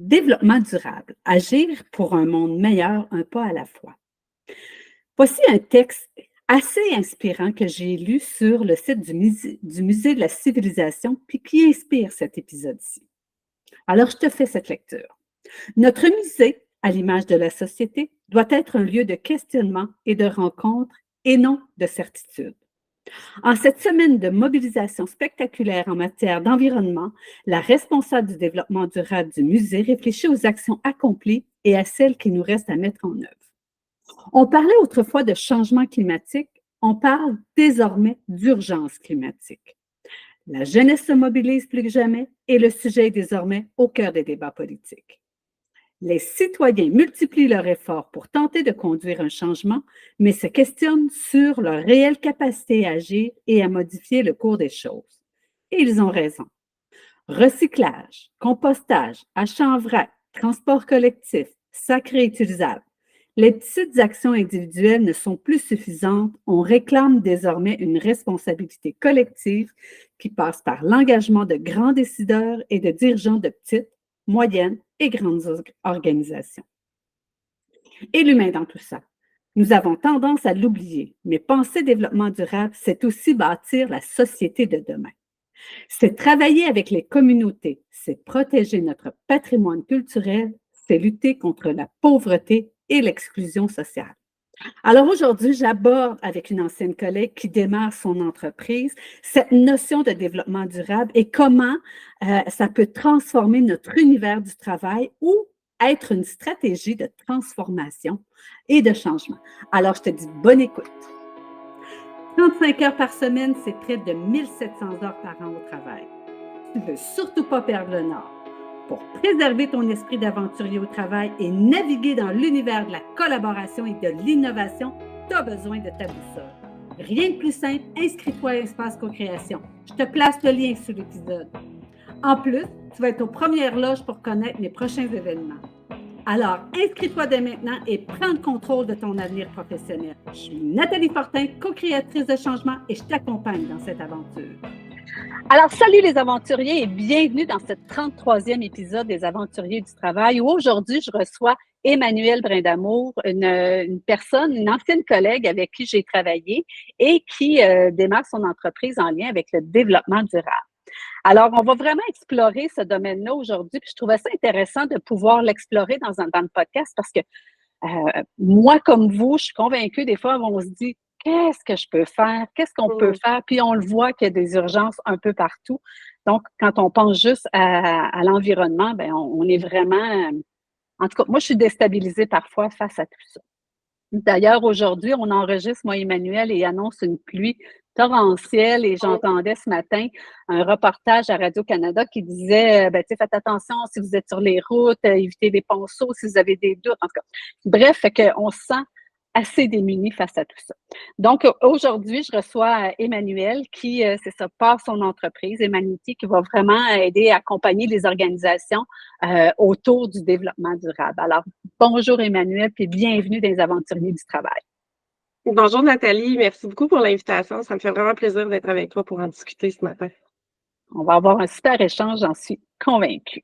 Développement durable, agir pour un monde meilleur, un pas à la fois. Voici un texte assez inspirant que j'ai lu sur le site du Musée de la Civilisation, puis qui inspire cet épisode-ci. Alors, je te fais cette lecture. Notre musée, à l'image de la société, doit être un lieu de questionnement et de rencontre et non de certitude. En cette semaine de mobilisation spectaculaire en matière d'environnement, la responsable du développement durable du musée réfléchit aux actions accomplies et à celles qui nous restent à mettre en œuvre. On parlait autrefois de changement climatique, on parle désormais d'urgence climatique. La jeunesse se mobilise plus que jamais et le sujet est désormais au cœur des débats politiques. Les citoyens multiplient leurs efforts pour tenter de conduire un changement, mais se questionnent sur leur réelle capacité à agir et à modifier le cours des choses. Et ils ont raison. Recyclage, compostage, achat en vrac, transport collectif, sacs réutilisables. Les petites actions individuelles ne sont plus suffisantes. On réclame désormais une responsabilité collective qui passe par l'engagement de grands décideurs et de dirigeants de petites, moyennes et grandes organisations. Et l'humain dans tout ça. Nous avons tendance à l'oublier, mais penser développement durable, c'est aussi bâtir la société de demain. C'est travailler avec les communautés, c'est protéger notre patrimoine culturel, c'est lutter contre la pauvreté et l'exclusion sociale. Alors aujourd'hui, j'aborde avec une ancienne collègue qui démarre son entreprise cette notion de développement durable et comment ça peut transformer notre univers du travail ou être une stratégie de transformation et de changement. Alors, je te dis bonne écoute. 35 heures par semaine, c'est près de 1700 heures par an au travail. Tu ne veux surtout pas perdre le nord. Pour préserver ton esprit d'aventurier au travail et naviguer dans l'univers de la collaboration et de l'innovation, tu as besoin de ta boussole. Rien de plus simple, inscris-toi à Espace Co-Création. Je te place le lien sous l'épisode. En plus, tu vas être aux premières loges pour connaître mes prochains événements. Alors, inscris-toi dès maintenant et prends le contrôle de ton avenir professionnel. Je suis Nathalie Fortin, co-créatrice de changement et je t'accompagne dans cette aventure. Alors, salut les aventuriers et bienvenue dans ce 33e épisode des Aventuriers du travail où aujourd'hui, je reçois Emmanuelle Brindamour, une personne, une ancienne collègue avec qui j'ai travaillé et qui démarre son entreprise en lien avec le développement durable. Alors, on va vraiment explorer ce domaine-là aujourd'hui, puis je trouvais ça intéressant de pouvoir l'explorer dans le podcast parce que moi, comme vous, je suis convaincue, des fois, on se dit, qu'est-ce que je peux faire? Qu'est-ce qu'on peut faire? Puis on le voit qu'il y a des urgences un peu partout. Donc, quand on pense juste à l'environnement, ben on est vraiment, en tout cas, moi, je suis déstabilisée parfois face à tout ça. D'ailleurs, aujourd'hui, on enregistre, moi, Emmanuel, et il annonce une pluie torrentielle et j'entendais ce matin un reportage à Radio-Canada qui disait, ben, tu sais, faites attention si vous êtes sur les routes, évitez les ponceaux si vous avez des doutes, en tout cas. Bref, fait qu'on se sent assez démunis face à tout ça. Donc, aujourd'hui, je reçois Emmanuelle qui, c'est ça, part son entreprise, Emanity, qui va vraiment aider à accompagner les organisations autour du développement durable. Alors, bonjour Emmanuelle, puis bienvenue dans les Aventuriers du travail. Bonjour Nathalie, merci beaucoup pour l'invitation. Ça me fait vraiment plaisir d'être avec toi pour en discuter ce matin. On va avoir un super échange, j'en suis convaincue.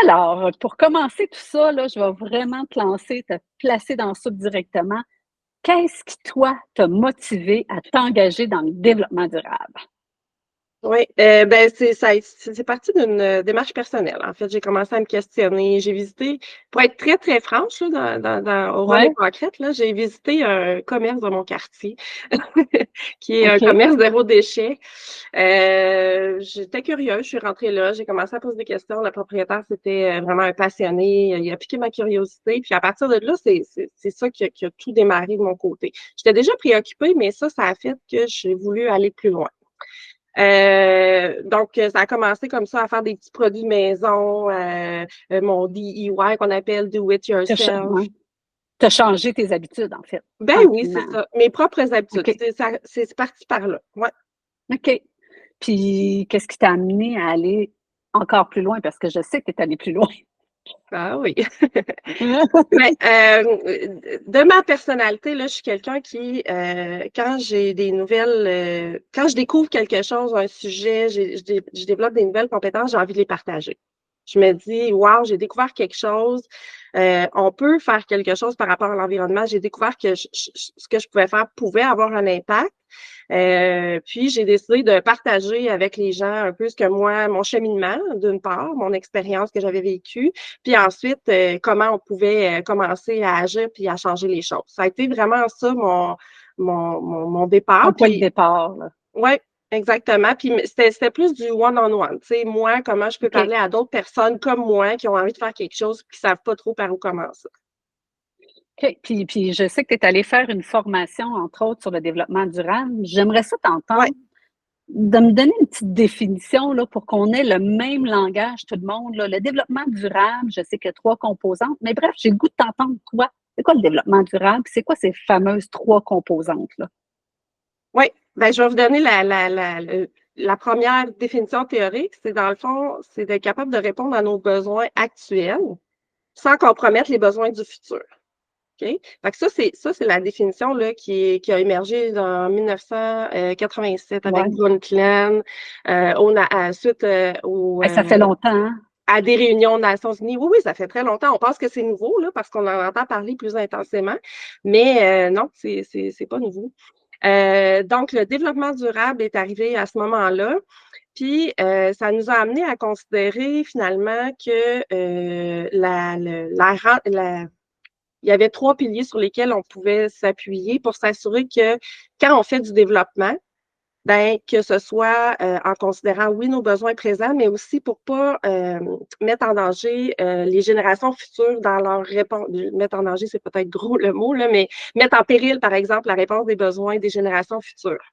Alors, pour commencer tout ça, là, je vais vraiment te lancer, te placer dans ça directement. Qu'est-ce qui, toi, t'a motivé à t'engager dans le développement durable? Oui, c'est parti d'une démarche personnelle. En fait, j'ai commencé à me questionner. J'ai visité, pour être très, très franche, là, au rôle Ouais, concrète, là, j'ai visité un commerce de mon quartier, qui est un OK. commerce zéro déchet. J'étais curieuse, je suis rentrée là, j'ai commencé à poser des questions. Le propriétaire, c'était vraiment un passionné. Il a piqué ma curiosité. Puis à partir de là, c'est ça qui a tout démarré de mon côté. J'étais déjà préoccupée, mais ça a fait que j'ai voulu aller plus loin. Donc, ça a commencé comme ça à faire des petits produits maison, mon DIY qu'on appelle Do It Yourself. T'as changé tes habitudes, en fait, Ben oui, c'est tranquillement. ça. Mes propres habitudes. OK. C'est parti par là. Ouais. OK. Puis, qu'est-ce qui t'a amené à aller encore plus loin? Parce que je sais que tu es allé plus loin. Ah oui. Mais de ma personnalité, là, je suis quelqu'un qui, quand j'ai des nouvelles, quand je découvre quelque chose, un sujet, je développe des nouvelles compétences, j'ai envie de les partager. Je me dis, wow, j'ai découvert quelque chose. On peut faire quelque chose par rapport à l'environnement. J'ai découvert que ce que je pouvais faire pouvait avoir un impact. Puis, j'ai décidé de partager avec les gens un peu ce que moi, mon cheminement, d'une part, mon expérience que j'avais vécue, puis ensuite, comment on pouvait commencer à agir puis à changer les choses. Ça a été vraiment ça, mon départ. Un point de Puis, départ, là. ouais, exactement. Puis c'était plus du one-on-one. Tu sais, moi, comment je peux OK. parler à d'autres personnes comme moi qui ont envie de faire quelque chose puis qui savent pas trop par où commencer. OK. Puis je sais que tu es allé faire une formation, entre autres, sur le développement durable. J'aimerais ça Ouais, t'entendre, de me donner une petite définition là, pour qu'on ait le même langage, tout le monde. Là. Le développement durable, je sais qu'il y a 3 composantes, mais bref, j'ai le goût de t'entendre, toi. C'est quoi le développement durable? C'est quoi ces fameuses 3 composantes-là? ouais. Ben, je vais vous donner la première définition théorique. C'est dans le fond, c'est d'être capable de répondre à nos besoins actuels sans compromettre les besoins du futur. OK? Fait que ça, c'est la définition là, qui a émergé en 1987 avec Ouais. Brundtland, suite Ça fait longtemps, hein? à des réunions des Nations Unies. Oui, oui, ça fait très longtemps. On pense que c'est nouveau, là, parce qu'on en entend parler plus intensément. Mais non, c'est pas nouveau. Donc, le développement durable est arrivé à ce moment-là. Puis, ça nous a amené à considérer finalement que il y avait 3 piliers sur lesquels on pouvait s'appuyer pour s'assurer que quand on fait du développement, ben, que ce soit en considérant, oui, nos besoins présents, mais aussi pour pas mettre en danger les générations futures dans leur réponse. Mettre en danger, c'est peut-être gros le mot, là, mais mettre en péril, par exemple, la réponse des besoins des générations futures.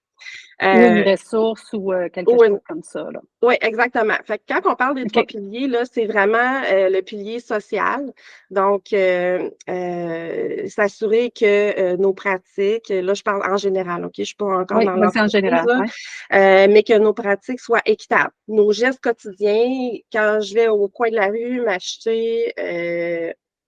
Ou une Euh, ressource ou quelque ou une- chose comme ça, là. oui, exactement. Fait que quand on parle des 3 OK. piliers, là, c'est vraiment le pilier social. Donc, s'assurer que nos pratiques, là, je parle en général, OK? Je suis pas encore Oui, dans vas-y en l'entreprise, général, là, ouais. mais que nos pratiques soient équitables. Nos gestes quotidiens, quand je vais au coin de la rue m'acheter,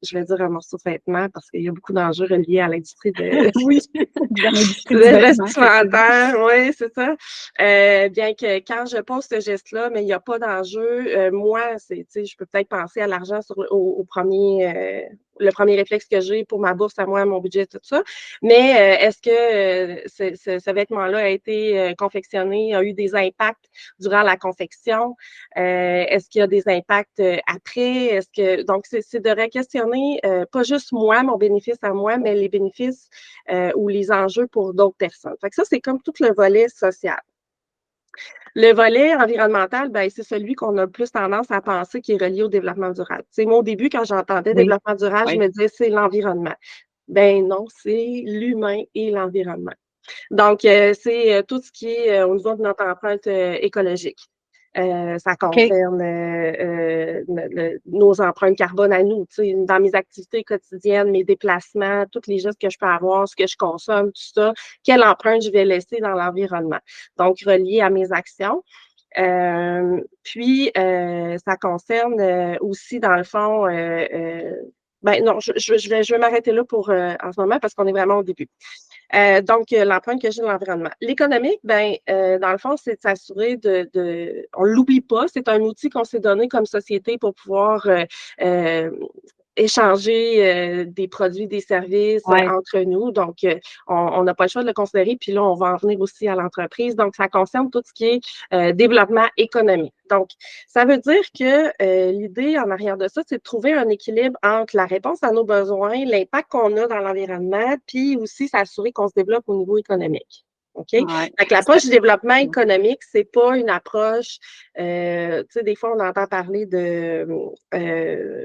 je vais dire un morceau de vêtement parce qu'il y a beaucoup d'enjeux reliés à l'industrie de Oui, dans l'industrie du le vêtement, effectivement. vestimentaire, oui, c'est ça. Bien que quand je pose ce geste-là, mais il n'y a pas d'enjeu, moi, tu sais, je peux peut-être penser à l'argent au premier, le premier réflexe que j'ai pour ma bourse à moi, mon budget, tout ça. Mais est-ce que ce vêtement-là a été confectionné, a eu des impacts durant la confection? Est-ce qu'il y a des impacts après? Donc, c'est de re-questionner pas juste moi, mon bénéfice à moi, mais les bénéfices ou les enjeux pour d'autres personnes. Fait que ça, c'est comme tout le volet social. Le volet environnemental, ben, c'est celui qu'on a plus tendance à penser qui est relié au développement durable. Tu sais, moi, au début, quand j'entendais Oui, développement durable, je oui. me disais c'est l'environnement. Ben non, c'est l'humain et l'environnement. Donc, c'est tout ce qui est au niveau de notre empreinte écologique. Ça OK. concerne nos empreintes carbone à nous. Tu sais, dans mes activités quotidiennes, mes déplacements, tous les gestes que je peux avoir, ce que je consomme, tout ça, quelle empreinte je vais laisser dans l'environnement. Donc, relié à mes actions. Ça concerne aussi, dans le fond, ben non, je vais m'arrêter là pour en ce moment parce qu'on est vraiment au début. L'empreinte que j'ai de l'environnement. L'économique, ben, dans le fond, c'est de s'assurer on l'oublie pas, c'est un outil qu'on s'est donné comme société pour pouvoir euh, échanger des produits, des services Ouais. entre nous. Donc, on n'a pas le choix de le considérer. Puis là, on va en venir aussi à l'entreprise. Donc, ça concerne tout ce qui est développement économique. Donc, ça veut dire que l'idée en arrière de ça, c'est de trouver un équilibre entre la réponse à nos besoins, l'impact qu'on a dans l'environnement, puis aussi s'assurer qu'on se développe au niveau économique. OK? Ouais. Fait que l'approche du développement économique, c'est pas une approche, tu sais, des fois, on entend parler de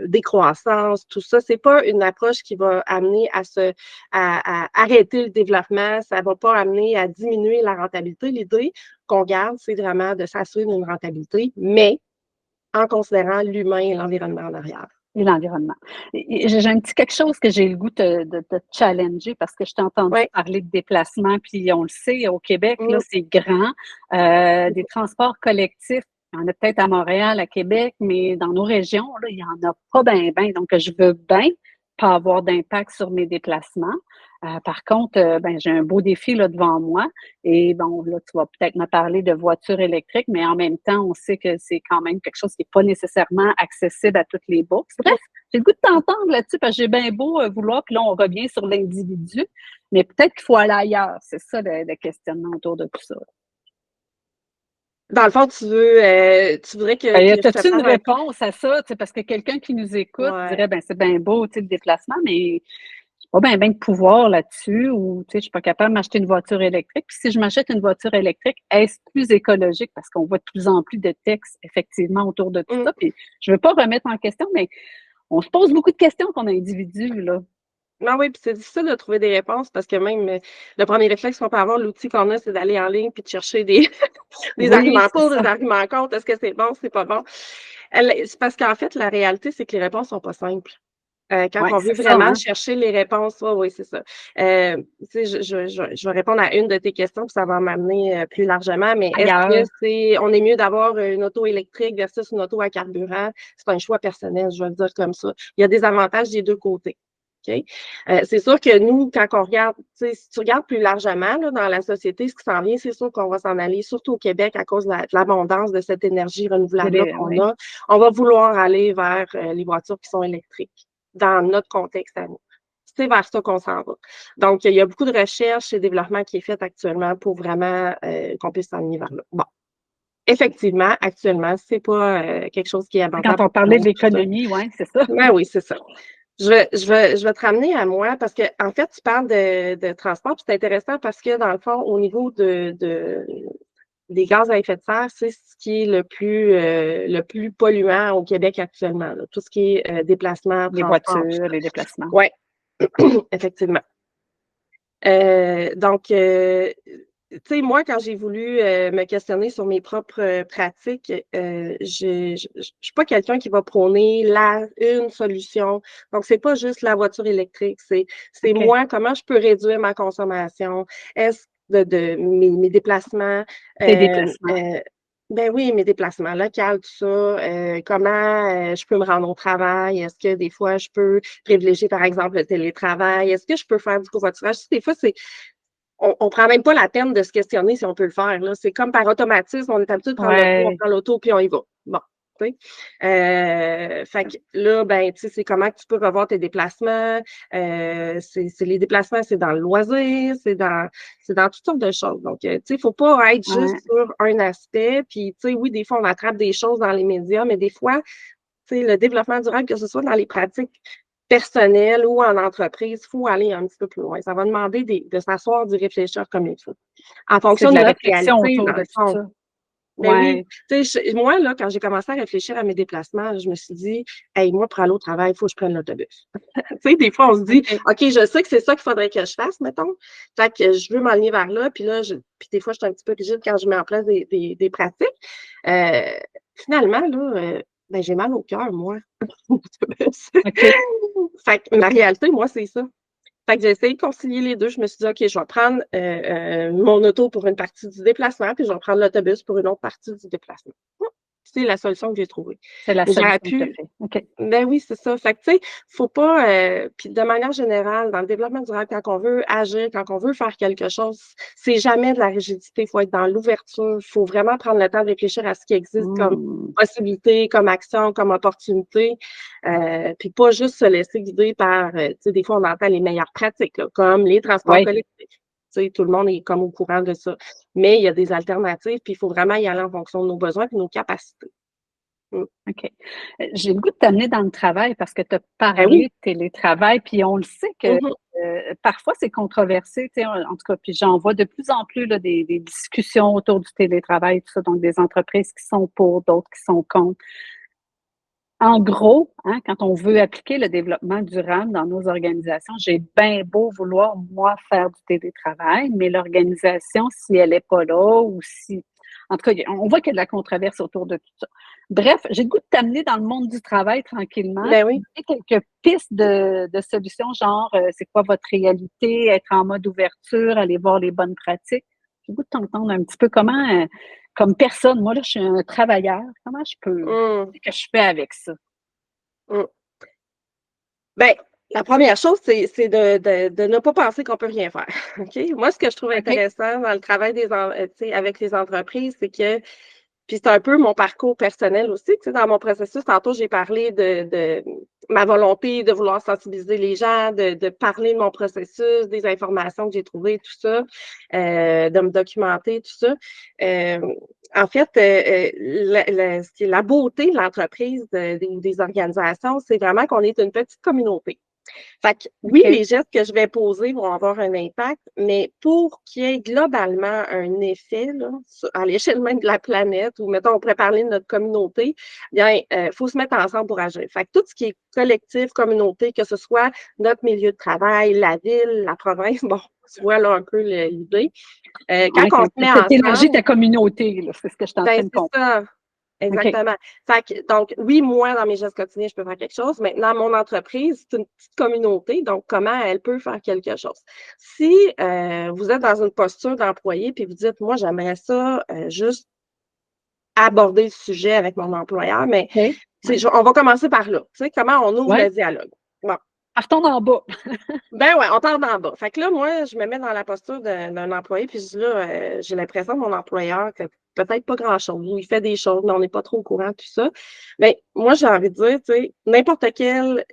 décroissance, tout ça. C'est pas une approche qui va amener à arrêter le développement. Ça va pas amener à diminuer la rentabilité. L'idée qu'on garde, c'est vraiment de s'assurer d'une rentabilité, mais en considérant l'humain et l'environnement en arrière. Et l'environnement. J'ai un petit quelque chose que j'ai le goût de te challenger parce que je t'ai entendu Oui. parler de déplacement, puis on le sait, au Québec, là, Mm. c'est grand. Des transports collectifs, il y en a peut-être à Montréal, à Québec, mais dans nos régions, là, il n'y en a pas bien, bien. Donc, je veux bien pas avoir d'impact sur mes déplacements. Par contre, ben, j'ai un beau défi là, devant moi. Et bon, là, tu vas peut-être me parler de voitures électriques, mais en même temps, on sait que c'est quand même quelque chose qui n'est pas nécessairement accessible à toutes les bourses. Bref, j'ai le goût de t'entendre là-dessus parce que j'ai bien beau vouloir, puis là, on revient sur l'individu, mais peut-être qu'il faut aller ailleurs. C'est ça le questionnement autour de tout ça. Dans le fond, tu voudrais que je te As-tu une parle un peu? réponse à ça? Tu sais, parce que quelqu'un qui nous écoute Ouais. dirait, ben c'est bien beau, tu sais, le déplacement, mais j'ai pas bien ben de pouvoir là-dessus ou, tu sais, je suis pas capable de m'acheter une voiture électrique. Puis si je m'achète une voiture électrique, est-ce plus écologique? Parce qu'on voit de plus en plus de textes, effectivement, autour de tout Mm. ça. Puis je veux pas remettre en question, mais on se pose beaucoup de questions qu'on a individu, là. Non, oui, puis c'est difficile de trouver des réponses parce que même le premier réflexe qu'on peut avoir, l'outil qu'on a, c'est d'aller en ligne puis de chercher des, des Oui, arguments c'est pour, des ça. arguments contre. Est-ce que c'est bon, c'est pas bon? C'est parce qu'en fait, la réalité, c'est que les réponses sont pas simples. Quand Oui, on veut c'est ça, vraiment hein. chercher les réponses, oui, oui, c'est ça. Tu sais, je vais répondre à une de tes questions, puis ça va m'amener plus largement, mais est-ce Ailleurs. que on est mieux d'avoir une auto électrique versus une auto à carburant? C'est un choix personnel, je vais le dire comme ça. Il y a des avantages des deux côtés. OK? C'est sûr que nous, quand on regarde, tu sais, si tu regardes plus largement là, dans la société, ce qui s'en vient, c'est sûr qu'on va s'en aller, surtout au Québec, à cause de l'abondance de cette énergie renouvelable-là qu'on Oui. a. On va vouloir aller vers les voitures qui sont électriques dans notre contexte à nous. C'est vers ça qu'on s'en va. Donc, il y a beaucoup de recherches et développement qui est fait actuellement pour vraiment qu'on puisse s'en aller vers là. Bon, effectivement, actuellement, c'est pas quelque chose qui est Quand abordable on pour tout le parlait de monde, tout ça. l'économie, oui, c'est ça. Ben oui, c'est ça. Je vais te ramener à moi parce que en fait, tu parles de transport, puis c'est intéressant parce que dans le fond, au niveau des gaz à effet de serre, c'est ce qui est le plus polluant au Québec actuellement, là. Tout ce qui est déplacement, Les transport, tout voitures, ça. les déplacements. Ouais, effectivement. Donc, tu sais, moi, quand j'ai voulu me questionner sur mes propres pratiques, je suis pas quelqu'un qui va prôner une solution. Donc, c'est pas juste la voiture électrique, c'est OK. moi, comment je peux réduire ma consommation? Est-ce de mes déplacements, Tes euh, déplacements. euh, ben oui, mes déplacements locaux, tout ça, comment je peux me rendre au travail? Est-ce que des fois je peux privilégier, par exemple, le télétravail? Est-ce que je peux faire du covoiturage? Tu sais, des fois, on prend même pas la peine de se questionner si on peut le faire, là. C'est comme par automatisme, on est habitué de prendre l'auto, on Ouais. prend l'auto, puis on y va. Bon, tu sais? Fait que là, ben, tu sais, c'est comment que tu peux revoir tes déplacements. C'est les déplacements, c'est dans le loisir, c'est dans toutes sortes de choses. Donc, tu sais, il faut pas être Ouais. juste sur un aspect. Puis, tu sais, oui, des fois, on attrape des choses dans les médias, mais des fois, tu sais, le développement durable, que ce soit dans les pratiques personnelles ou en entreprise, il faut aller un petit peu plus loin. Ça va demander de s'asseoir, d'y réfléchir comme il faut. En C'est fonction de de la notre réflexion réalité, autour dans de le tout fond. ça. Ben oui, Ouais. tu sais, moi, là, quand j'ai commencé à réfléchir à mes déplacements, je me suis dit: «Hey, moi, pour aller au travail, il faut que je prenne l'autobus». Tu sais, des fois, on se dit: OK. «OK, je sais que c'est ça qu'il faudrait que je fasse, mettons. Fait que je veux m'aligner vers là». Puis là, puis des fois, je suis un petit peu rigide quand je mets en place des pratiques. Heu, Finalement, là, ben, j'ai mal au cœur, moi, l'autobus. OK. Fait que ma réalité, moi, c'est ça. Fait que j'ai essayé de concilier les 2. Je me suis dit: «OK, je vais prendre, mon auto pour une partie du déplacement, puis je vais prendre l'autobus pour une autre partie du déplacement». C'est la solution que j'ai trouvée. C'est la Mais j'aurais solution que tu as pu fait. OK. ben oui, c'est ça. Fait que, tu sais, faut pas, puis de manière générale, dans le développement durable, quand on veut agir, quand on veut faire quelque chose, c'est jamais de la rigidité. Il faut être dans l'ouverture. Il faut vraiment prendre le temps de réfléchir à ce qui existe comme Mmh. possibilité, comme action, comme opportunité, puis pas juste se laisser guider par, tu sais, des fois, on entend les meilleures pratiques, là, comme les transports Oui. collectifs. Tu sais, tout le monde est comme au courant de ça. Mais il y a des alternatives, puis il faut vraiment y aller en fonction de nos besoins et de nos capacités. Mmh. OK. J'ai le goût de t'amener dans le travail parce que tu as Ben oui. parlé de télétravail, puis on le sait que, Mmh. parfois c'est controversé, tu sais, en tout cas, puis j'en vois de plus en plus là, des discussions autour du télétravail, tout ça, donc des entreprises qui sont pour, d'autres qui sont contre. En gros, hein, quand on veut appliquer le développement durable dans nos organisations, j'ai bien beau vouloir, moi, faire du télétravail, mais l'organisation, si elle n'est pas là ou si... En tout cas, on voit qu'il y a de la controverse autour de tout ça. Bref, j'ai le goût de t'amener dans le monde du travail tranquillement, Ben puis oui. donner quelques pistes de solutions, genre, c'est quoi votre réalité, être en mode ouverture, aller voir les bonnes pratiques. J'ai le goût de t'entendre un petit peu comment, comme personne, moi, là, je suis un travailleur, comment je peux, Mmh. qu'est-ce que je fais avec ça? Mmh. Ben, La première chose, c'est de ne pas penser qu'on peut rien faire. OK? Moi, ce que je trouve OK. intéressant dans le travail tu sais, avec les entreprises, c'est que puis c'est un peu mon parcours personnel aussi. Tu sais, dans mon processus, tantôt, j'ai parlé de ma volonté de vouloir sensibiliser les gens, de parler de mon processus, des informations que j'ai trouvées, tout ça, de me documenter, tout ça. Euh, En fait, ce qui est la beauté de l'entreprise, des organisations, c'est vraiment qu'on est une petite communauté. Fait que oui, OK. les gestes que je vais poser vont avoir un impact, mais pour qu'il y ait globalement un effet là, à l'échelle même de la planète, ou mettons, on pourrait parler de notre communauté, bien, faut se mettre ensemble pour agir. Fait que tout ce qui est collectif, communauté, que ce soit notre milieu de travail, la ville, la province, bon, tu vois là un peu l'idée. Quand Ouais, on se met tu élargis ensemble, ta communauté, là, c'est ce que je suis en ben train de c'est comprendre. ça. OK. Exactement. Fait que, donc, oui, moi, dans mes gestes quotidiens, je peux faire quelque chose. Maintenant, mon entreprise, c'est une petite communauté, donc comment elle peut faire quelque chose? Si vous êtes dans une posture d'employé, puis vous dites, moi, j'aimerais ça juste aborder le sujet avec mon employeur, mais OK. Ouais. on va commencer par là. Tu sais, comment on ouvre Ouais. le dialogue? Bon. Partons d'en bas. Ben ouais, on part d'en bas. Fait que là, moi, je me mets dans la posture d'un employé, puis je dis là, j'ai l'impression que mon employeur fait peut-être pas grand-chose, ou il fait des choses, mais on n'est pas trop au courant de tout ça. Ben, moi, j'ai envie de dire, tu sais, n'importe quel,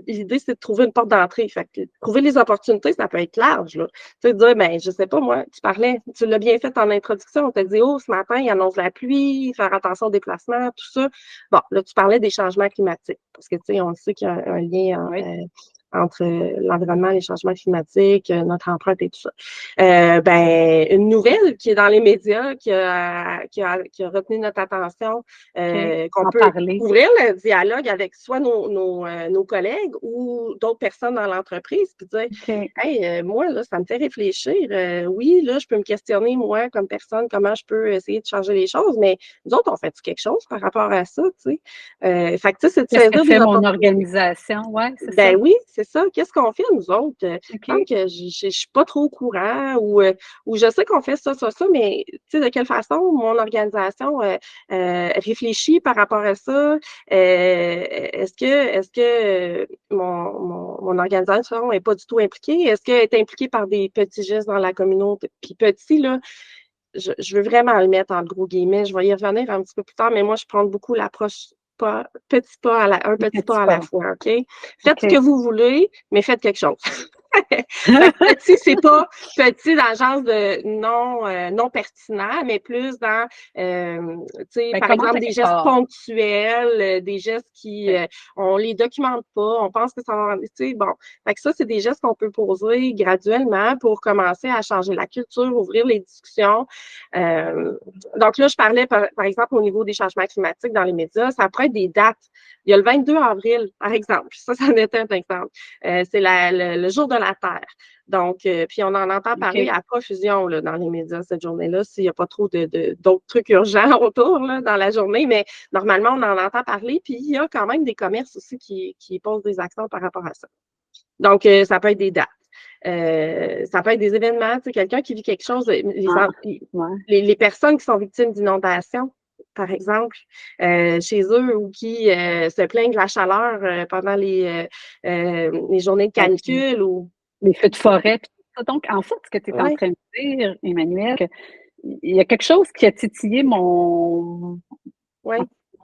l'idée, c'est de trouver une porte d'entrée. Fait que trouver les opportunités, ça peut être large, là. Tu sais, dire, ben, je sais pas, moi, tu l'as bien fait en introduction, on t'a dit, oh, ce matin, il annonce la pluie, faire attention aux déplacements, tout ça. Bon, là, tu parlais des changements climatiques, parce que, tu sais, on sait qu'il y a un lien Oui. entre l'environnement, les changements climatiques, notre empreinte et tout ça. Ben, une nouvelle qui est dans les médias, qui a retenu notre attention, OK. qu'on En peut parler. ouvrir le dialogue avec soit nos collègues ou d'autres personnes dans l'entreprise, puis dire, OK. hey, moi, là, ça me fait réfléchir. Oui, là, je peux me questionner, moi, comme personne, comment je peux essayer de changer les choses, mais nous autres, on fait quelque chose par rapport à ça, tu sais? Fait que, tu sais, c'est de Qu'est-ce que saisir fait des mon opportunités. organisation? Ouais, c'est ça. Ben oui, c'est ça. Qu'est-ce qu'on fait, nous autres? Tant OK. que je suis pas trop au courant ou je sais qu'on fait ça, mais tu sais, de quelle façon mon organisation réfléchit par rapport à ça? Est-ce que mon organisation est pas du tout impliquée? Est-ce qu'elle est impliquée par des petits gestes dans la communauté? Puis petit, là, je veux vraiment le mettre en gros guillemets. Je vais y revenir un petit peu plus tard, mais moi, je prends beaucoup l'approche un Les petit petits pas à la pas. fois, OK? Faites ce que OK. vous voulez, mais faites quelque chose. Fait que petit, c'est pas petit dans le genre de non pertinent, mais plus dans, tu sais, Ben, par commence exemple, à des quelque gestes part. ponctuels, des gestes qui, OK. on les documente pas, on pense que ça va, tu sais, bon. Fait que ça, c'est des gestes qu'on peut poser graduellement pour commencer à changer la culture, ouvrir les discussions. Euh, donc là, je parlais, par exemple, au niveau des changements climatiques dans les médias, ça pourrait être des dates. Il y a le 22 avril, par exemple. Ça en était un exemple. C'est le jour de la Terre. Donc, puis on en entend parler OK. à profusion là, dans les médias cette journée-là, s'il n'y a pas trop d'autres trucs urgents autour là, dans la journée, mais normalement, on en entend parler, puis il y a quand même des commerces aussi qui posent des actions par rapport à ça. Donc, ça peut être des dates. Ça peut être des événements, tu sais, quelqu'un qui vit quelque chose, Ah, ouais. les personnes qui sont victimes d'inondations, par exemple, chez eux ou qui se plaignent de la chaleur pendant les journées de Ben, puis canicule ou les feux de forêt, puis tout ça. Donc, en fait, ce que tu es en ouais, train de dire, Emmanuel, que il y a quelque chose qui a titillé mon ouais,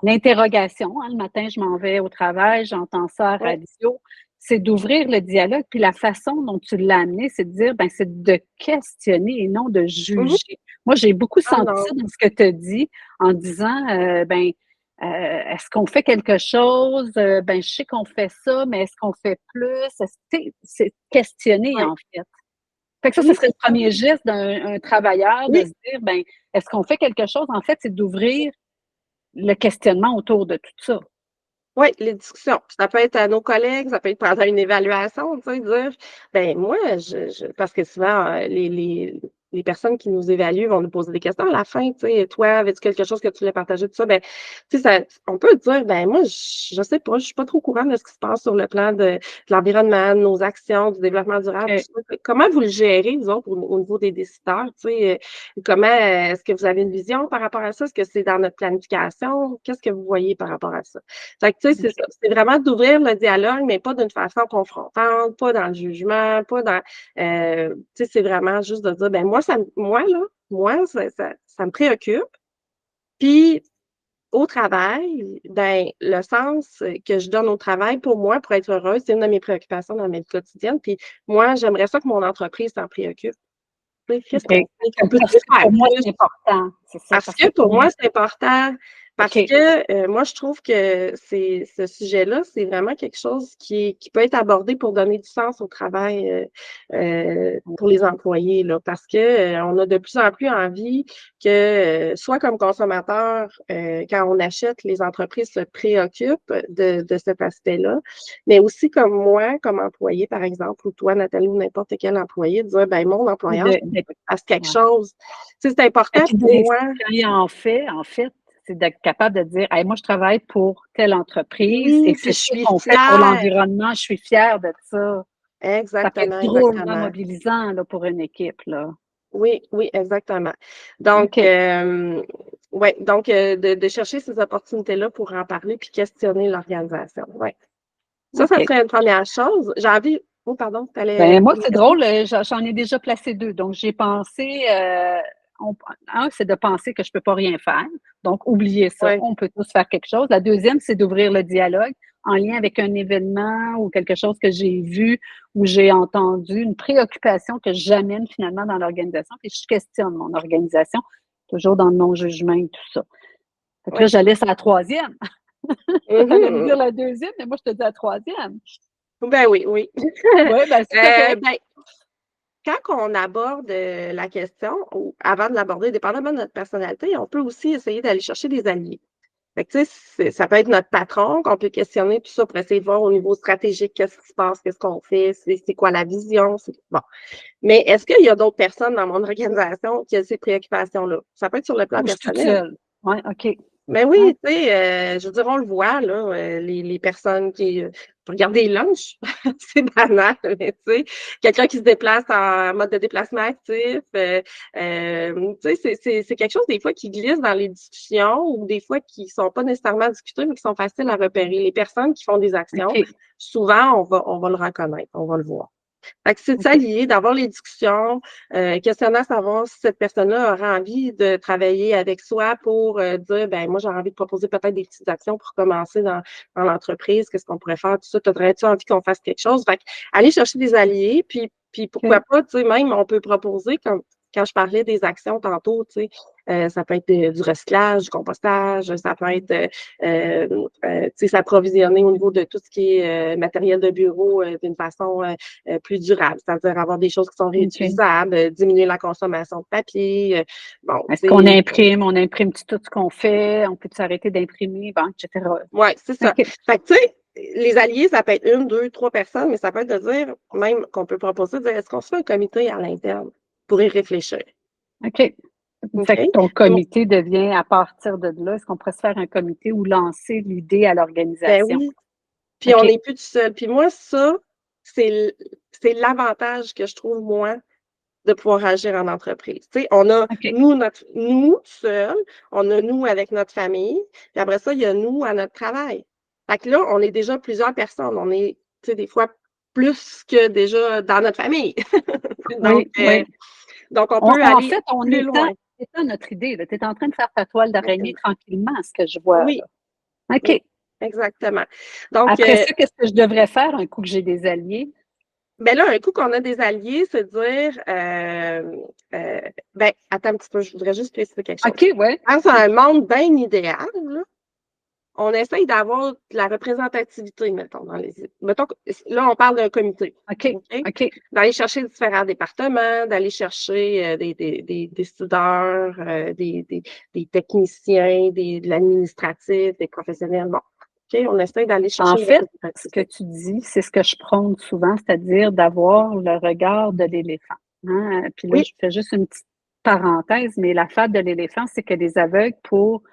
interrogation, hein. Le matin, je m'en vais au travail, j'entends ça à la ouais, radio. C'est d'ouvrir le dialogue, puis la façon dont tu l'as amené, c'est de dire, ben, c'est de questionner et non de mhm. juger. Moi, j'ai beaucoup Ah senti ça non, dans ce que tu as dit en disant, ben, est-ce qu'on fait quelque chose? Ben, je sais qu'on fait ça, mais est-ce qu'on fait plus? C'est questionner, ouais, en fait. Fait que ça, ce oui, serait c'est le ça, premier geste d'un travailleur de oui, se dire, ben, est-ce qu'on fait quelque chose? En fait, c'est d'ouvrir le questionnement autour de tout ça. oui, les discussions. Ça peut être à nos collègues, ça peut être pendant une évaluation, tu sais, dire, ben moi, parce que souvent, les personnes qui nous évaluent vont nous poser des questions à la fin, tu sais, toi, avais-tu quelque chose que tu voulais partager, tout ça, ben, tu sais, on peut dire, ben, moi, je sais pas, je suis pas trop au courant de ce qui se passe sur le plan de l'environnement, de nos actions, du développement durable, OK. tout ça. Comment vous le gérez, vous autres, au niveau des décideurs, tu sais, comment, est-ce que vous avez une vision par rapport à ça? Est-ce que c'est dans notre planification? Qu'est-ce que vous voyez par rapport à ça? Fait que, tu sais, c'est ça. C'est vraiment d'ouvrir le dialogue, mais pas d'une façon confrontante, pas dans le jugement, pas dans, tu sais, c'est vraiment juste de dire, ben, moi, ça me préoccupe. Puis, au travail, ben, le sens que je donne au travail, pour moi, pour être heureuse, c'est une de mes préoccupations dans ma vie quotidienne. Puis, moi, j'aimerais ça que mon entreprise s'en préoccupe. Tu sais, qu'est-ce OK. qu'on peut-tu Parce que faire pour moi, plus? c'est important. C'est ça, Parce parce que que pour pour moi moi, c'est important. Parce OK. que moi, je trouve que ce sujet-là, c'est vraiment quelque chose qui peut être abordé pour donner du sens au travail pour les employés. Là, parce que on a de plus en plus envie que, soit comme consommateur, quand on achète, les entreprises se préoccupent de cet aspect-là, mais aussi comme moi, comme employé, par exemple, ou toi, Nathalie, ou n'importe quel employé, de dire, ben mon employeur, De fasse quelque ouais. chose. Tu sais, c'est Et important puis pour moi. quand il en fait, c'est d'être capable de dire: «Hey, moi, je travaille pour telle entreprise et Oui, puis c'est je ça suis qu'on fait pour fière. l'environnement, je suis fière de ça». Ça peut être Exactement, drôlement exactement. mobilisant, là, pour une équipe, là. Oui, oui, exactement. Donc, OK, ouais, donc de chercher ces opportunités-là pour en parler puis questionner l'organisation. Ouais. Ça OK. serait une première chose. J'ai envie oh pardon, tu allais Ben, moi, poser une c'est question? drôle, j'en ai déjà placé 2. Donc j'ai pensé, on un, c'est de penser que je peux pas rien faire, donc oublier ça, Oui. on peut tous faire quelque chose. La deuxième, c'est d'ouvrir le dialogue en lien avec un événement ou quelque chose que j'ai vu ou j'ai entendu, une préoccupation que j'amène finalement dans l'organisation, puis je questionne mon organisation, toujours dans le non-jugement et tout ça. Fait que là, Oui. j'allais sur la troisième. Toi, tu allais me dire Mmh. la deuxième, mais moi, je te dis la troisième. Ben oui, oui. Oui, ben, c'est correct. Ben, quand on aborde, la question ou avant de l'aborder, dépendamment de notre personnalité, on peut aussi essayer d'aller chercher des alliés. Fait que, tu sais, ça peut être notre patron qu'on peut questionner tout ça pour essayer de voir au niveau stratégique qu'est-ce qui se passe, qu'est-ce qu'on fait, c'est quoi la vision, bon. Mais est-ce qu'il y a d'autres personnes dans mon organisation qui ont ces préoccupations-là? Ça peut être sur le plan Ou je suis toute personnel. seule. Ouais, OK. Mais Ouais, oui, tu sais, je veux dire, on le voit là, les personnes qui, regardez les lunchs, c'est banal, mais tu sais, quelqu'un qui se déplace en mode de déplacement actif, tu sais, c'est quelque chose des fois qui glisse dans les discussions ou des fois qui sont pas nécessairement discutées, mais qui sont faciles à repérer. Les personnes qui font des actions, OK, souvent, on va le reconnaître, on va le voir. Fait que c'est de OK. s'allier, d'avoir les discussions, questionner à savoir si cette personne-là aura envie de travailler avec soi pour, dire: «Ben moi, j'aurais envie de proposer peut-être des petites actions pour commencer dans l'entreprise. Qu'est-ce qu'on pourrait faire?» Tout ça. «T'aurais-tu envie qu'on fasse quelque chose?» Fait aller chercher des alliés, puis pourquoi OK. pas, tu sais, même on peut proposer comme quand je parlais des actions tantôt, tu sais, ça peut être du recyclage, du compostage, ça peut être, tu sais, s'approvisionner au niveau de tout ce qui est, matériel de bureau, d'une façon, plus durable, c'est-à-dire avoir des choses qui sont OK. réutilisables, diminuer la consommation de papier, bon, Est-ce tu qu'on sais imprime? On imprime tout ce qu'on fait? On peut s'arrêter d'imprimer? Bon, et cetera. ouais, c'est ça. OK. Fait que, tu sais, les alliés, ça peut être 1, 2, 3 personnes, mais ça peut être de dire même qu'on peut proposer de dire: «Est-ce qu'on se fait un comité à l'interne pour y réfléchir?» OK. Fait que OK? ton Puis comité devient à partir de là, est-ce qu'on pourrait se faire un comité ou lancer l'idée à ben l'organisation? oui, puis on OK. n'est plus tout seul. Puis moi, ça, c'est c'est l'avantage que je trouve, moi, de pouvoir agir en entreprise. Tu sais, on a OK. nous seuls, on a nous avec notre famille, puis après ça, il y a nous à notre travail. Fait que là, on est déjà plusieurs personnes. On est, tu sais, des fois plus que déjà dans notre famille. Donc, Oui, oui. donc on On peut en aller fait, on plus étend loin. étend notre idée, là. Tu es en train de faire ta toile d'araignée Exactement. tranquillement, ce que je vois, Oui, là. OK. oui, exactement. Donc, Après ça, qu'est-ce que je devrais faire un coup que j'ai des alliés? ben là, un coup qu'on a des alliés, c'est dire, ben, attends un petit peu, je voudrais juste préciser quelque chose. OK, ouais. Dans un monde bien idéal, là, on essaye d'avoir de la représentativité, mettons, dans les mettons que là, on parle d'un comité, OK, OK? OK. D'aller chercher différents départements, d'aller chercher, des décideurs, des techniciens, de l'administratif, des professionnels, bon, OK? On essaye d'aller En chercher une fait, ce que représentativité. tu dis, c'est ce que je prône souvent, c'est-à-dire d'avoir le regard de l'éléphant. hein. Puis là, Oui, je fais juste une petite parenthèse, mais la fable de l'éléphant, c'est que les aveugles, pour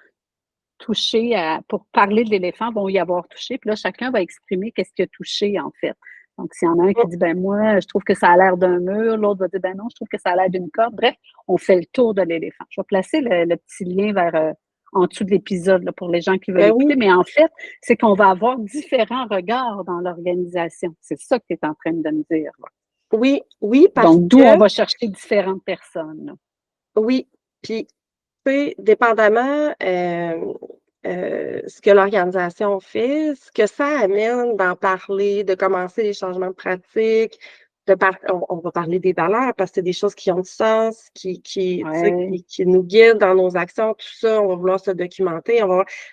parler de l'éléphant, vont y avoir touché. Puis là, chacun va exprimer qu'est-ce qu'il a touché, en fait. Donc, s'il y en a un qui dit, ben moi, je trouve que ça a l'air d'un mur, l'autre va dire, ben non, je trouve que ça a l'air d'une corde. Bref, on fait le tour de l'éléphant. Je vais placer le petit lien vers en dessous de l'épisode là, pour les gens qui veulent ben écouter. oui, Mais en fait, c'est qu'on va avoir différents regards dans l'organisation. C'est ça que tu es en train de me dire, là. oui, oui, parce Donc, d'où on que, va chercher différentes personnes, là. oui, puis, tu sais, dépendamment ce que l'organisation fait, ce que ça amène d'en parler, de commencer les changements de pratique, on va parler des valeurs parce que c'est des choses qui ont du sens, tu sais, Ouais, qui nous guident dans nos actions, tout ça, on va vouloir se documenter.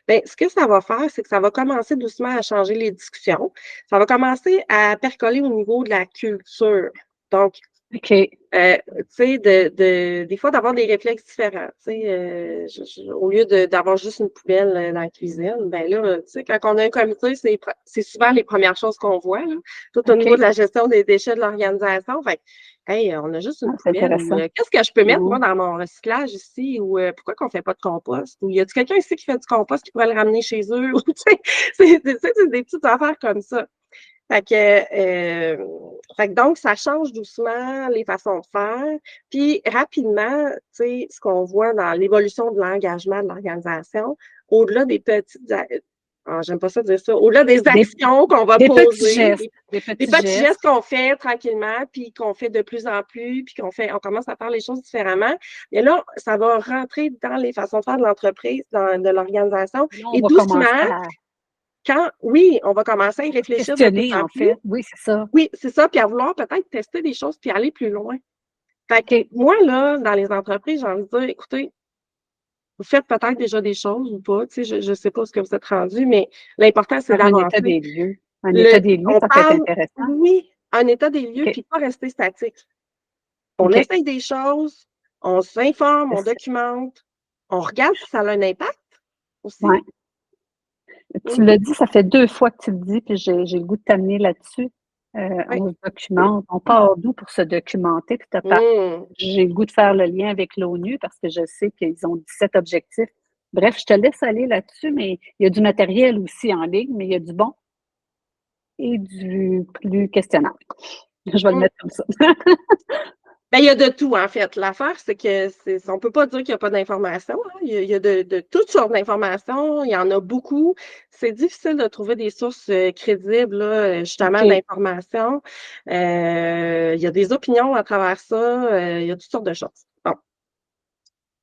Ben, ce que ça va faire, c'est que ça va commencer doucement à changer les discussions. Ça va commencer à percoler au niveau de la culture. Donc, OK. tu sais, des fois, d'avoir des réflexes différents. Tu sais, au lieu d'avoir juste une poubelle dans la cuisine, ben là, tu sais, quand on a un comité, c'est souvent les premières choses qu'on voit, là, tout au niveau OK. de la gestion des déchets de l'organisation. Fait que, hey, on a juste Ah, une c'est poubelle. Ou intéressant. qu'est-ce que je peux mettre, moi, Ouais. dans mon recyclage ici? Ou pourquoi qu'on fait pas de compost? Ou y a-t-il quelqu'un ici qui fait du compost qui pourrait le ramener chez eux? Ou, tu sais, c'est des petites affaires comme ça. Fait que donc, ça change doucement les façons de faire. Puis rapidement, tu sais, ce qu'on voit dans l'évolution de l'engagement de l'organisation, au-delà des j'aime pas ça dire ça, au-delà des Des, actions qu'on va des petits poser, gestes. Des des petits petits gestes. gestes qu'on fait tranquillement, puis qu'on fait de plus en plus, puis on commence à faire les choses différemment. Et là, ça va rentrer dans les façons de faire de l'entreprise, de l'organisation. Là, on Et va commencer doucement, à oui, on va commencer à y réfléchir de plus questionner, en en plus. fait. Oui, c'est ça. Oui, c'est ça, puis à vouloir peut-être tester des choses puis aller plus loin. Fait que OK. moi, là, dans les entreprises, j'ai envie de dire, écoutez, vous faites peut-être déjà des choses ou pas, tu sais, je sais pas ce que vous êtes rendu, mais l'important, c'est Faire un état d'avancer. des lieux. Un état des lieux, On ça peut être parle, intéressant. oui, un état des lieux, OK. puis pas rester statique. On OK. essaye des choses, on s'informe, on C'est- documente, on regarde si ça a un impact aussi. Ouais. Tu Mhm. l'as dit, ça fait 2 fois que tu le dis, puis j'ai le goût de t'amener là-dessus. Oui. On se documente. On part d'où pour se documenter? Puis Mmh. j'ai le goût de faire le lien avec l'ONU parce que je sais qu'ils ont 17 objectifs. Bref, je te laisse aller là-dessus, mais il y a du matériel aussi en ligne, mais il y a du bon et du plus questionnable. Je vais le Mmh. mettre comme ça. Ben, il y a de tout, en fait. L'affaire, c'est que on peut pas dire qu'il y a pas d'informations, hein. Il y a de toutes sortes d'informations. Il y en a beaucoup. C'est difficile de trouver des sources, crédibles, là, justement, OK. d'informations. Il y a des opinions à travers ça, il y a toutes sortes de choses. Bon.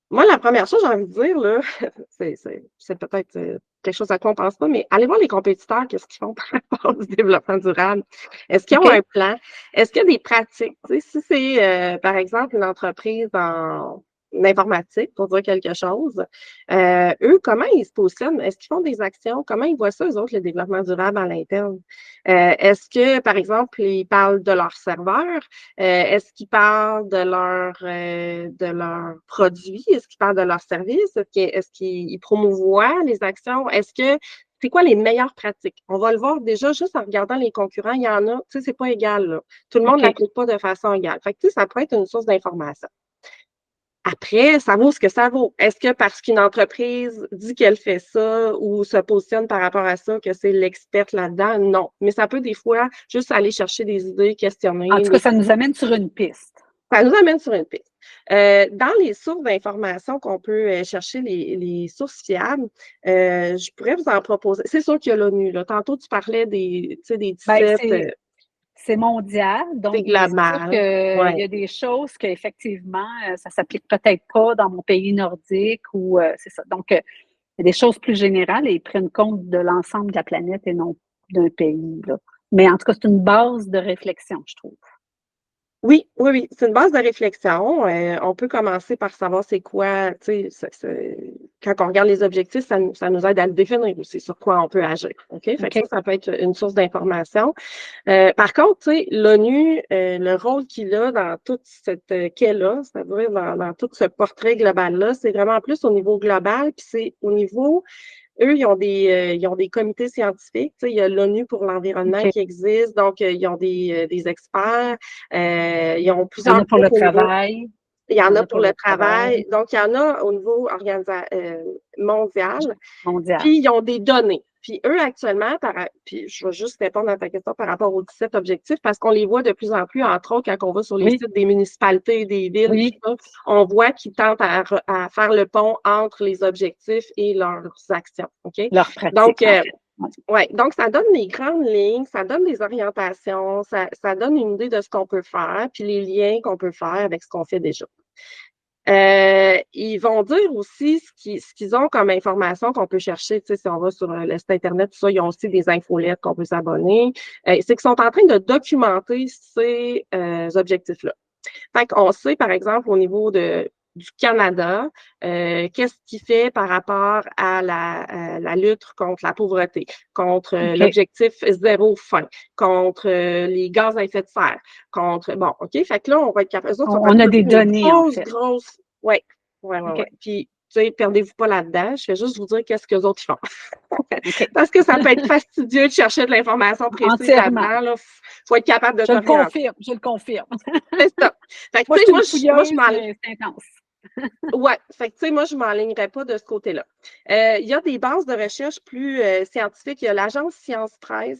Moi, la première chose, j'ai envie de dire, là, c'est peut-être, quelque chose à quoi on pense pas, mais allez voir les compétiteurs, qu'est-ce qu'ils font par rapport au développement durable. Est-ce qu'ils ont OK. un plan? Est-ce qu'il y a des pratiques? Tu sais, si c'est, par exemple, une entreprise en informatique, pour dire quelque chose, eux, comment ils se positionnent? Est-ce qu'ils font des actions? Comment ils voient ça, eux autres, le développement durable à l'interne? Est-ce que, par exemple, ils parlent de leurs serveurs? Est-ce qu'ils parlent de leurs produits? Est-ce qu'ils parlent de leurs services? Est-ce qu'ils promouvoient les actions? C'est quoi les meilleures pratiques? On va le voir déjà juste en regardant les concurrents. Il y en a, tu sais, c'est pas égal, là. Tout le monde OK. l'applique pas de façon égale. Fait que, tu sais, ça peut être une source d'information. Après, ça vaut ce que ça vaut. Est-ce que parce qu'une entreprise dit qu'elle fait ça ou se positionne par rapport à ça, que c'est l'experte là-dedans? Non. Mais ça peut des fois juste aller chercher des idées, En questionner, tout cas, ça nous amène sur une piste. ça nous amène sur une piste. Dans les sources d'informations qu'on peut chercher, les sources fiables, je pourrais vous en proposer. C'est sûr qu'il y a l'ONU, là. Tantôt, tu parlais tu sais, des Ben, 17, c'est mondial, c'est donc mais c'est sûr global. qu'il y Ouais. a des choses qu'effectivement, ça s'applique peut-être pas dans mon pays nordique ou c'est ça. Donc, il y a des choses plus générales et ils prennent compte de l'ensemble de la planète et non d'un pays, là. Mais en tout cas, c'est une base de réflexion, je trouve. Oui, oui, oui, c'est une base de réflexion. On peut commencer par savoir c'est quoi, tu sais, quand on regarde les objectifs, ça nous aide à le définir aussi sur quoi on peut agir. OK? Fait que OK. ça peut être une source d'information. Par contre, tu sais, l'ONU, le rôle qu'il a dans toute cette quai-là, c'est-à-dire dans tout ce portrait global-là, c'est vraiment plus au niveau global, puis c'est au niveau eux, ils ont des comités scientifiques. Tu sais, il y a l'ONU pour l'environnement OK. qui existe, donc ils ont des experts. Ils ont Il y en plusieurs a pour le groupes au niveau. travail. Il y Il y en en a a pour pour le le travail travail. Donc, il y en a au niveau mondial. mondial. Puis, ils ont des données. Puis, eux, actuellement, puis je vais juste répondre à ta question par rapport aux 17 objectifs, parce qu'on les voit de plus en plus, entre autres, quand on va sur les Oui, sites des municipalités, des villes, oui, tout ça, on voit qu'ils tentent à faire le pont entre les objectifs et leurs actions. OK? leur Donc, pratique, en fait. Ouais. ouais, donc ça donne des grandes lignes, ça donne des orientations, ça donne une idée de ce qu'on peut faire, puis les liens qu'on peut faire avec ce qu'on fait déjà. Ils vont dire aussi ce qu'ils ont comme information qu'on peut chercher. Tu sais, si on va sur le site Internet, tout ça, ils ont aussi des infolettes qu'on peut s'abonner. C'est qu'ils sont en train de documenter ces objectifs-là. Fait qu'on sait, par exemple, au niveau du Canada, qu'est-ce qu'il fait par rapport à la lutte contre la pauvreté, contre OK. l'objectif zéro faim, contre les gaz à effet de serre, contre... Bon, OK? Fait que là, on va être capable... Eux autres sont On a capables de des faire une données, en fait. grosse... Ouais, ouais, ouais, OK. ouais. Puis, tu sais, perdez-vous pas là-dedans. Je vais juste vous dire qu'est-ce qu'eux autres ils font. OK. Parce que ça peut être fastidieux de chercher de l'information précise Entièrement. là-dedans. Là. Faut être capable de Je le s'orienter. confirme, je le confirme. C'est ça. Fait que, Moi, tu je sais, suis une moi, je fouilleuse, m'en mais c'est intense. ouais, fait que, tu sais, moi, je ne m'enlignerais pas de ce côté-là. Il y a des bases de recherche plus scientifiques. Il y a l'agence Science 13,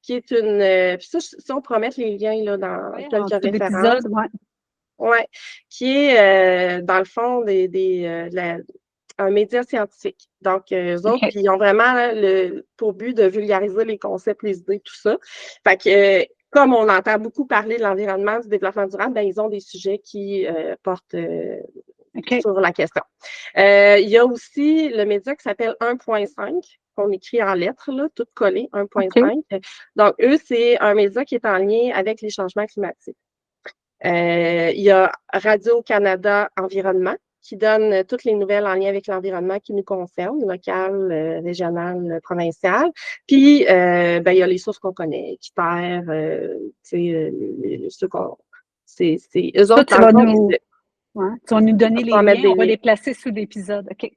qui est une. Puis ça, on pourra mettre les liens là, dans Oui, en quelques dessous références. d'épisode, ouais. Ouais, qui est, dans le fond, un média scientifique. Donc, eux autres, OK. puis ils ont vraiment pour but de vulgariser les concepts, les idées, tout ça. Fait que, comme on entend beaucoup parler de l'environnement, du développement durable, ben, ils ont des sujets qui portent OK. sur la question. Il y a aussi le média qui s'appelle 1.5, qu'on écrit en lettres, là, tout collé, OK. 1.5. Donc, eux, c'est un média qui est en lien avec les changements climatiques. Il y a Radio-Canada Environnement qui donne toutes les nouvelles en lien avec l'environnement qui nous concerne, local, régional, provincial. Puis, ben, il y a les sources qu'on connaît, Équiterre, tu sais, ceux qu'on... C'est eux Ça, autres, tu dans le vas fond, nous, ouais, tu vas nous on donner peut les en mettre liens, des on va liens. les placer sous l'épisode. OK.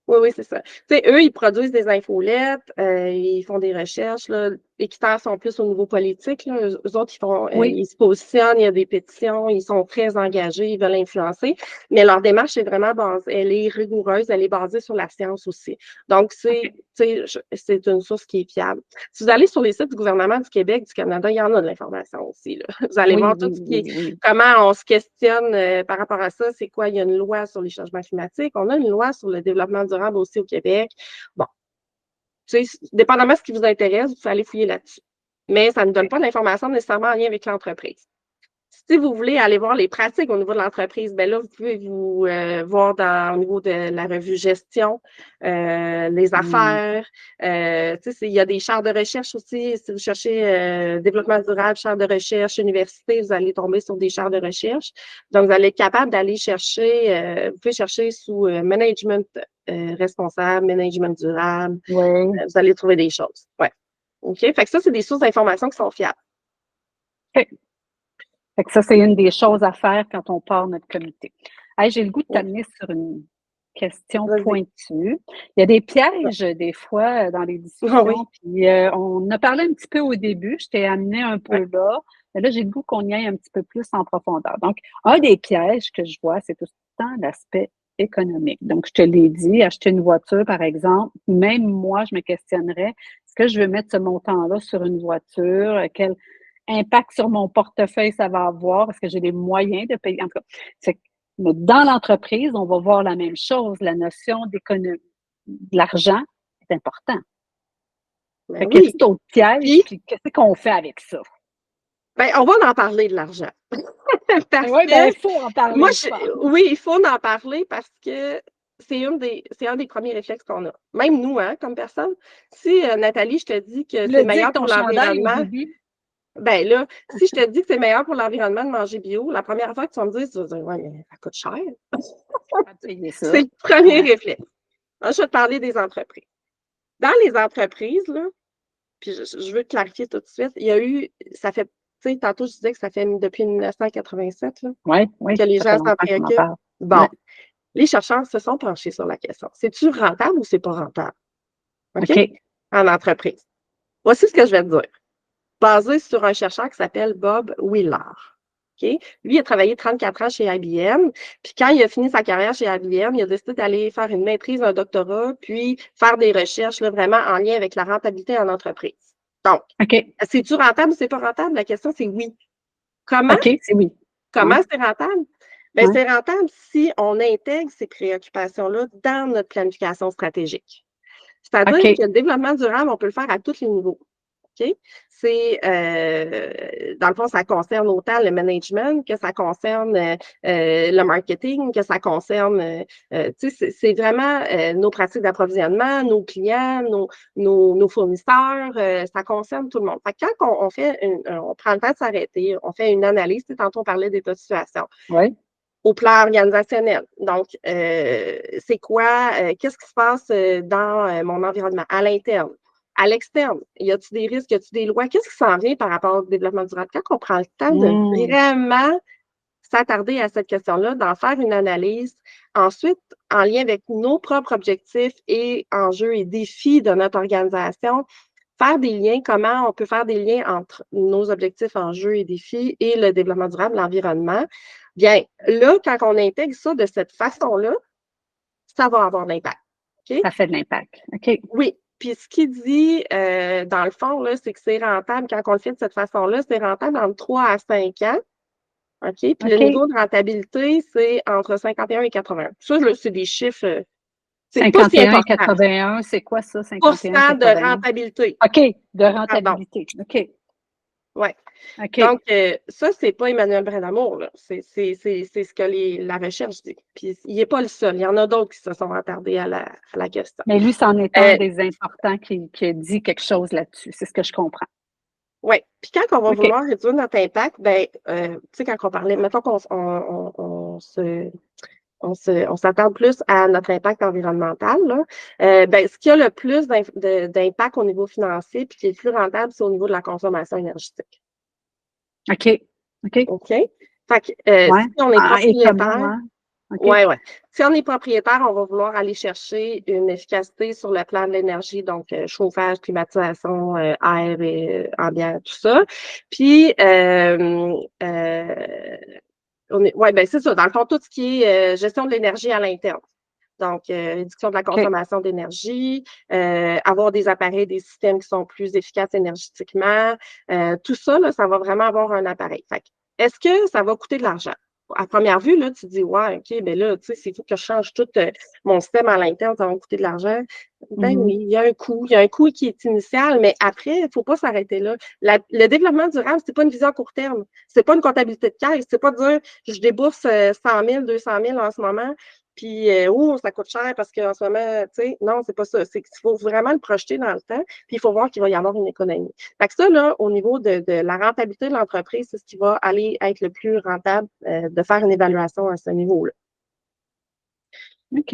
Oui, oui, c'est ça. Tu sais, eux, ils produisent des infolettes, ils font des recherches, là. Les critères sont plus au niveau politique, là. Eux autres, Oui. ils se positionnent, il y a des pétitions, ils sont très engagés, ils veulent influencer. Mais leur démarche est vraiment basée, elle est rigoureuse, elle est basée sur la science aussi. Donc, OK. c'est une source qui est fiable. Si vous allez sur les sites du gouvernement du Québec, du Canada, il y en a de l'information aussi, là. Vous allez Oui, voir tout oui, ce qui est, oui, oui. comment on se questionne par rapport à ça. C'est quoi? Il y a une loi sur les changements climatiques. On a une loi sur le développement durable aussi au Québec. Bon, tu sais, dépendamment de ce qui vous intéresse, vous pouvez aller fouiller là-dessus. Mais ça ne donne OK. pas d'informations nécessairement en lien avec l'entreprise. Si vous voulez aller voir les pratiques au niveau de l'entreprise, ben là, vous pouvez vous voir au niveau de la revue gestion, les Hmm. affaires. Tu sais, il y a des chaires de recherche aussi. Si vous cherchez développement durable, chaire de recherche, université, vous allez tomber sur des chaires de recherche. Donc, vous allez être capable d'aller chercher, vous pouvez chercher sous management responsable, management durable. Oui. Vous allez trouver des choses. Ouais. OK? Fait que ça, c'est des sources d'informations qui sont fiables. OK. Fait que ça, c'est une des choses à faire quand on part notre comité. Hey, j'ai le goût de Oui. t'amener sur une question Vas-y. pointue. Il y a des pièges, des fois, dans les Ah oui. discussions. Puis, on a parlé un petit peu au début. Je t'ai amené un Ouais. peu là. Mais là, j'ai le goût qu'on y aille un petit peu plus en profondeur. Donc, un des pièges que je vois, c'est tout le temps l'aspect économique. Donc, je te l'ai dit, acheter une voiture, par exemple, même moi, je me questionnerais, est-ce que je veux mettre ce montant-là sur une voiture? Quel impact sur mon portefeuille ça va avoir? Est-ce que j'ai les moyens de payer? En tout cas, mais dans l'entreprise, on va voir la même chose. La notion d'économie, de l'argent est important. Ben Fait qu'il y oui. a d'autres pièges, Puis, puis qu'est-ce qu'on fait avec ça? ben, on va en parler de l'argent. Parce Oui, ben, que il faut en moi, parler, je pense. oui, il faut en parler parce que c'est un des premiers réflexes qu'on a. Même nous, hein, comme personne. Si, Nathalie, je te dis que Tu c'est l'as dit avec meilleur ton pour chandail au l'environnement, début. ben là, si je te dis que c'est meilleur pour l'environnement de manger bio, la première fois que tu vas me dire, tu vas dire, ouais, mais ça coûte cher. À payer C'est ça. le premier Ouais. réflexe. Là, je vais te parler des entreprises. Dans les entreprises, là, puis je veux clarifier tout de suite, il y a eu, ça fait, tu sais, tantôt je disais que ça fait depuis 1987, là, Oui, oui, que les ça fait gens s'en longtemps qu'on en préoccupent. parle. Bon, Ouais. les chercheurs se sont penchés sur la question. C'est-tu rentable ou c'est pas rentable? OK? OK. En entreprise. Voici ce que je vais te dire. Basé sur un chercheur qui s'appelle Bob Wheeler. OK? Lui, il a travaillé 34 ans chez IBM. Puis quand il a fini sa carrière chez IBM, il a décidé d'aller faire une maîtrise, un doctorat, puis faire des recherches là, vraiment en lien avec la rentabilité en entreprise. Donc, OK. c'est-tu rentable ou c'est pas rentable? La question, c'est oui. Comment? OK, c'est oui. Comment Ouais, c'est rentable? Bien, ouais. c'est rentable si on intègre ces préoccupations-là dans notre planification stratégique. C'est-à-dire OK. que le développement durable, on peut le faire à tous les niveaux. OK? C'est, dans le fond, ça concerne autant le management que ça concerne le marketing, que ça concerne, tu sais, c'est vraiment nos pratiques d'approvisionnement, nos clients, nos fournisseurs, ça concerne tout le monde. Fait que quand on fait on prend le temps de s'arrêter, on fait une analyse, tu sais, tantôt on parlait d'état de situation Oui. au plan organisationnel. Donc, c'est quoi, qu'est-ce qui se passe dans mon environnement, à l'interne, à l'externe? Y a-t-il des risques, y a-t-il des lois? Qu'est-ce qui s'en vient par rapport au développement durable? Quand on prend le temps de Mmh. vraiment s'attarder à cette question-là, d'en faire une analyse, ensuite, en lien avec nos propres objectifs et enjeux et défis de notre organisation, faire des liens, comment on peut faire des liens entre nos objectifs, enjeux et défis et le développement durable, l'environnement. Bien, là, quand on intègre ça de cette façon-là, ça va avoir de l'impact. OK? Ça fait de l'impact. OK. Oui. Puis ce qu'il dit, dans le fond, là, c'est que c'est rentable, quand on le fait de cette façon-là, c'est rentable entre 3 à 5 ans. OK? Puis le OK. niveau de rentabilité, c'est entre 51 et 80. Ça, c'est des chiffres, c'est pas si 51 et important. 81, c'est quoi ça, 51 Pourcent de 81? rentabilité. OK, de Pardon. rentabilité. OK. Ouais. OK. Donc, ça, c'est pas Emmanuel Brennamour, là. C'est ce que la recherche dit. Puis, il n'est pas le seul. Il y en a d'autres qui se sont attardés à la question. Mais lui, c'en est un Euh, des importants qui dit quelque chose là-dessus. C'est ce que je comprends. oui. Puis, quand on va OK. vouloir réduire notre impact, ben, tu sais, quand on parlait, mettons qu'on on s'attarde plus à notre impact environnemental, là, ben, ce qui a le plus d'impact au niveau financier, puis qui est le plus rentable, c'est au niveau de la consommation énergétique. OK. OK. OK? Fait que, Ouais. si on est Ah, et comment, propriétaire, ouais? OK. ouais, ouais. Si on est propriétaire, on va vouloir aller chercher une efficacité sur le plan de l'énergie, donc chauffage, climatisation, air et ambiant, tout ça. Puis, ouais, ben c'est ça. Dans le fond, tout ce qui est gestion de l'énergie à l'interne. Donc, réduction de la OK. consommation d'énergie, avoir des appareils, des systèmes qui sont plus efficaces énergétiquement. Tout ça, là, ça va vraiment avoir un appareil. Fait que, est-ce que ça va coûter de l'argent? À première vue, là, tu te dis, ouais, OK, ben là, tu sais, s'il faut que je change tout mon système à l'interne, ça va me coûter de l'argent. Ben Mhm. oui, il y a un coût. Il y a un coût qui est initial, mais après, il ne faut pas s'arrêter là. Le développement durable, c'est pas une vision à court terme. C'est pas une comptabilité de caisse. C'est pas de dire, je débourse 100 000, 200 000 en ce moment, puis, oh, ça coûte cher parce qu'en ce moment, tu sais, non, c'est pas ça. C'est qu'il faut vraiment le projeter dans le temps, puis il faut voir qu'il va y avoir une économie. Fait que ça, là, au niveau de la rentabilité de l'entreprise, c'est ce qui va aller être le plus rentable de faire une évaluation à ce niveau-là. OK.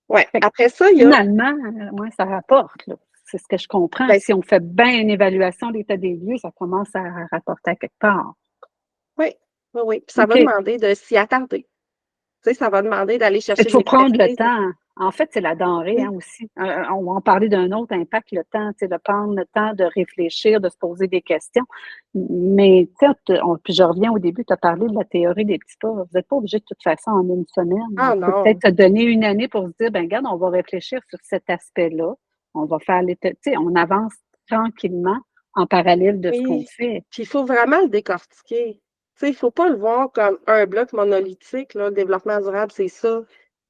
Ouais. Fait que Après ça, il y a, finalement, ouais, ça rapporte, là. C'est ce que je comprends. ben, Si on fait bien une évaluation d'état des lieux, ça commence à rapporter à quelque part. oui, oui, oui. Puis ça va OK. demander de s'y attarder. Tu sais, ça va demander d'aller Il chercher de faut prendre le l'expertise. temps. En fait, c'est la denrée, hein, Oui, aussi. On va en parler d'un autre impact, le temps, tu sais, de prendre le temps de réfléchir, de se poser des questions. Mais, tu sais, puis je reviens au début, tu as parlé de la théorie des petits pas. Vous n'êtes pas obligé de toute façon en une semaine. ah On peut peut-être non, se donner une année pour se dire, ben regarde, on va réfléchir sur cet aspect-là. On va faire tu sais, on avance tranquillement en parallèle de ce qu'on oui. fait. Puis il faut vraiment le décortiquer. Tu sais, il ne faut pas le voir comme un bloc monolithique, là, le développement durable, c'est ça.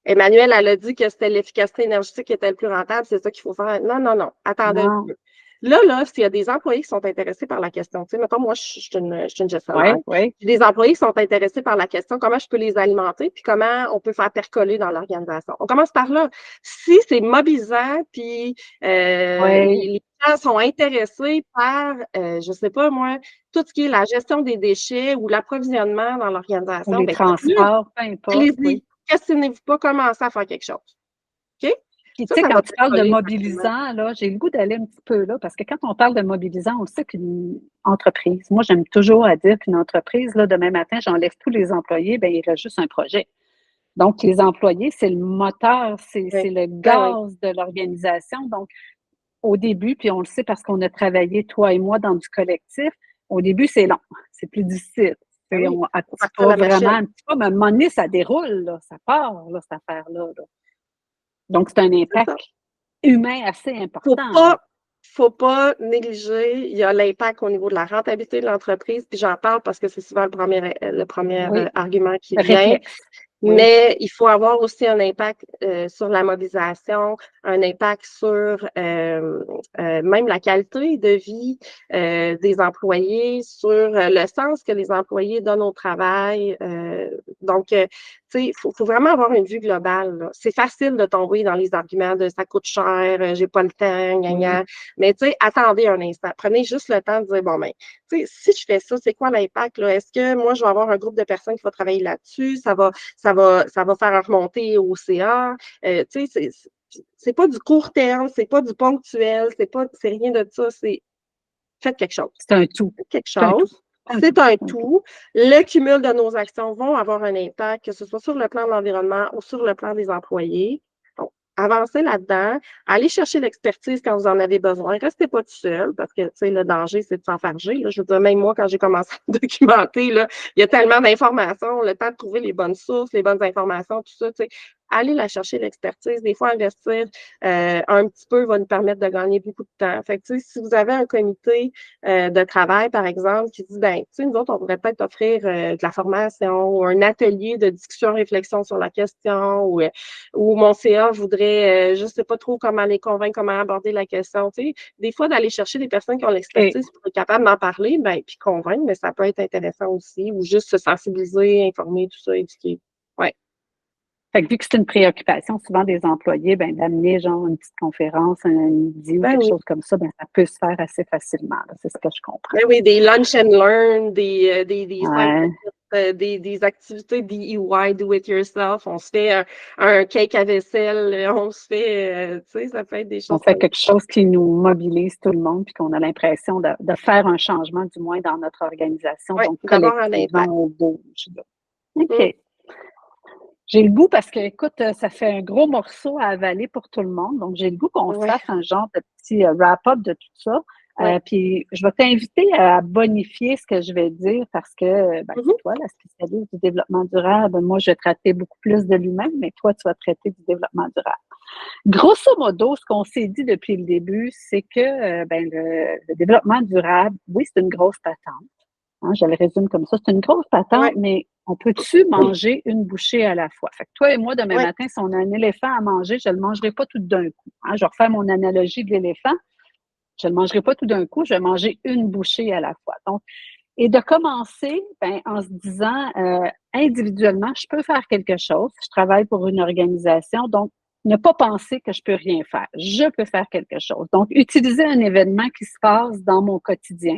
Emmanuel, elle a dit que c'était l'efficacité énergétique qui était le plus rentable, c'est ça qu'il faut faire. Non, non, non. Attendez un Non. peu. Là, s'il y a des employés qui sont intéressés par la question, tu sais, mettons, moi, je suis une gestionnaire, Oui, oui. j'ai des employés qui sont intéressés par la question, comment je peux les alimenter, puis comment on peut faire percoler dans l'organisation. On commence par là. Si c'est mobilisant, puis Oui. les gens sont intéressés par, je sais pas moi, tout ce qui est la gestion des déchets ou l'approvisionnement dans Ou l'organisation, les ben faites-le. transports, peu importe, oui. Allez-y. Questionnez-vous pas, commencez à faire quelque chose. OK? Puis, tu sais, Ça quand va tu parles de percoler tranquillement. mobilisant, là, j'ai le goût d'aller un petit peu là, parce que quand on parle de mobilisant, on sait qu'une entreprise, moi, j'aime toujours à dire qu'une entreprise, là, demain matin, j'enlève tous les employés, bien, il reste juste un projet. Donc, les employés, c'est le moteur, c'est Oui. le Ah oui. gaz de l'organisation. Donc, au début, puis on le sait parce qu'on a travaillé, toi et moi, dans du collectif, au début, c'est long, c'est plus difficile. Ben oui, À faut petits partir pas, la vraiment, machine. un petit pas, mais à un moment donné, ça déroule, là, ça part, là, cette affaire-là. Là. Donc, c'est un C'est impact ça. humain assez Faut important. Là. pas, faut pas négliger. Il y a l'impact au niveau de la rentabilité de l'entreprise. Puis j'en parle parce que c'est souvent le premier Oui, argument qui le vient. réflexe. Oui. Mais il faut avoir aussi un impact sur la mobilisation, un impact sur même la qualité de vie des employés, sur le sens que les employés donnent au travail. Donc, tu sais, faut vraiment avoir une vue globale. Là. C'est facile de tomber dans les arguments de ça coûte cher, j'ai pas le temps, gna, Oui. gna. Mais tu sais, attendez un instant. Prenez juste le temps de dire, bon, ben, tu sais, si je fais ça, c'est quoi l'impact? Là? Est-ce que moi, je vais avoir un groupe de personnes qui va travailler là-dessus? Ça va faire remonter au CA. Tu sais, c'est pas du court terme, c'est pas du ponctuel, c'est rien de ça. C'est faites quelque chose. C'est un tout. Faites quelque C'est un tout. chose. C'est un tout. C'est un C'est un tout. tout. Le cumul de nos actions vont avoir un impact, que ce soit sur le plan de l'environnement ou sur le plan des employés. Donc, avancez là-dedans. Allez chercher l'expertise quand vous en avez besoin. Restez pas tout seul parce que, tu sais, le danger, c'est de s'enfarger. Là. Je veux dire, même moi, quand j'ai commencé à documenter, là, il y a tellement d'informations, le temps de trouver les bonnes sources, les bonnes informations, tout ça, tu sais. Allez la chercher, l'expertise. Des fois, investir un petit peu va nous permettre de gagner beaucoup de temps. Fait que, tu sais, si vous avez un comité de travail, par exemple, qui dit, ben, tu sais, nous autres, on pourrait peut-être offrir de la formation ou un atelier de discussion, réflexion sur la question ou mon CA voudrait, je sais pas trop comment les convaincre, comment aborder la question, tu sais. Des fois, d'aller chercher des personnes qui ont OK. l'expertise pour être capable d'en parler, ben, puis convaincre, mais ça peut être intéressant aussi, ou juste se sensibiliser, informer, tout ça, éduquer. Ouais. Fait que vu que c'est une préoccupation souvent des employés, ben, d'amener genre une petite conférence un midi ou Ben quelque oui. chose comme ça, ben, ça peut se faire assez facilement. Là. C'est ce que je comprends. Ben oui, des lunch and learn, des 5 Ouais. minutes, des activités DIY, do it yourself. On se fait un cake à vaisselle, on se fait, tu sais, ça peut être des On choses fait comme quelque chose qui nous mobilise tout le monde, puis qu'on a l'impression de faire un changement, du moins dans notre organisation. ça. Oui, Donc, d'avoir un collectivement, impact. on bouge. Là. OK. Mm, J'ai le goût parce que, écoute, ça fait un gros morceau à avaler pour tout le monde. Donc, j'ai le goût qu'on se oui, fasse un genre de petit wrap-up de tout ça. oui. Puis, je vais t'inviter à bonifier ce que je vais dire parce que ben, c'est Mhm. toi la spécialiste du développement durable. Moi, je vais traiter beaucoup plus de l'humain, mais toi, tu vas traiter du développement durable. Grosso modo, ce qu'on s'est dit depuis le début, c'est que ben, le développement durable, oui, c'est une grosse patente. Hein, je le résume comme ça. C'est une grosse Oui, patente, mais on peut-tu manger une bouchée à la fois? Fait que toi et moi, demain oui, matin, si on a un éléphant à manger, je ne le mangerai pas tout d'un coup. Hein, je vais refaire mon analogie de l'éléphant. Je ne le mangerai pas tout d'un coup, je vais manger une bouchée à la fois. Donc, et de commencer ben, en se disant individuellement, je peux faire quelque chose. Je travaille pour une organisation, donc ne pas penser que je peux rien faire. Je peux faire quelque chose. Donc, utiliser un événement qui se passe dans mon quotidien.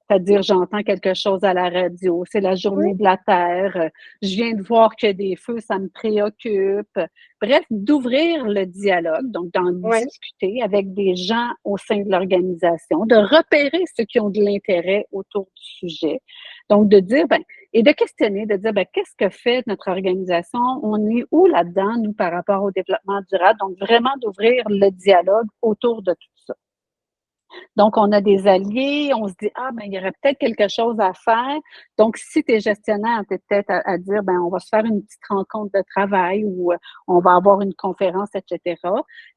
C'est-à-dire, j'entends quelque chose à la radio, c'est la oui, journée de la Terre, je viens de voir qu'il y a des feux, ça me préoccupe. Bref, d'ouvrir le dialogue, donc d'en oui. discuter avec des gens au sein de l'organisation, de repérer ceux qui ont de l'intérêt autour du sujet. Donc, de dire, ben, et de questionner, de dire, ben, qu'est-ce que fait notre organisation? On est où là-dedans, nous, par rapport au développement durable? Donc, vraiment d'ouvrir le dialogue autour de tout ça. Donc, on a des alliés, on se dit, ah, ben, il y aurait peut-être quelque chose à faire. Donc, si tu es gestionnaire, tu es peut-être à dire, ben, on va se faire une petite rencontre de travail ou on va avoir une conférence, etc.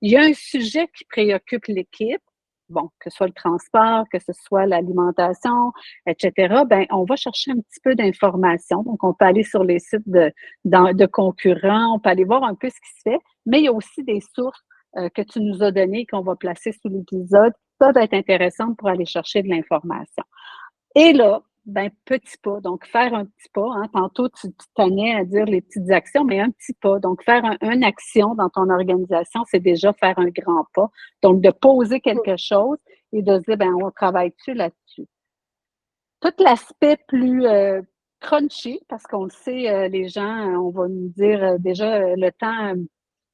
Il y a un sujet qui préoccupe l'équipe. Bon, que ce soit le transport, que ce soit l'alimentation, etc., ben, on va chercher un petit peu d'informations. Donc, on peut aller sur les sites de concurrents, on peut aller voir un peu ce qui se fait, mais il y a aussi des sources que tu nous as données qu'on va placer sous l'épisode peuvent être intéressantes pour aller chercher de l'information. Et là, ben, petit pas. Donc, faire un petit pas. Hein. Tantôt, tu tenais à dire les petites actions, mais un petit pas. Donc, faire une action dans ton organisation, c'est déjà faire un grand pas. Donc, de poser quelque chose et de se dire, ben, on travaille-tu là-dessus. Tout l'aspect plus crunchy, parce qu'on le sait, les gens, on va nous dire déjà le temps.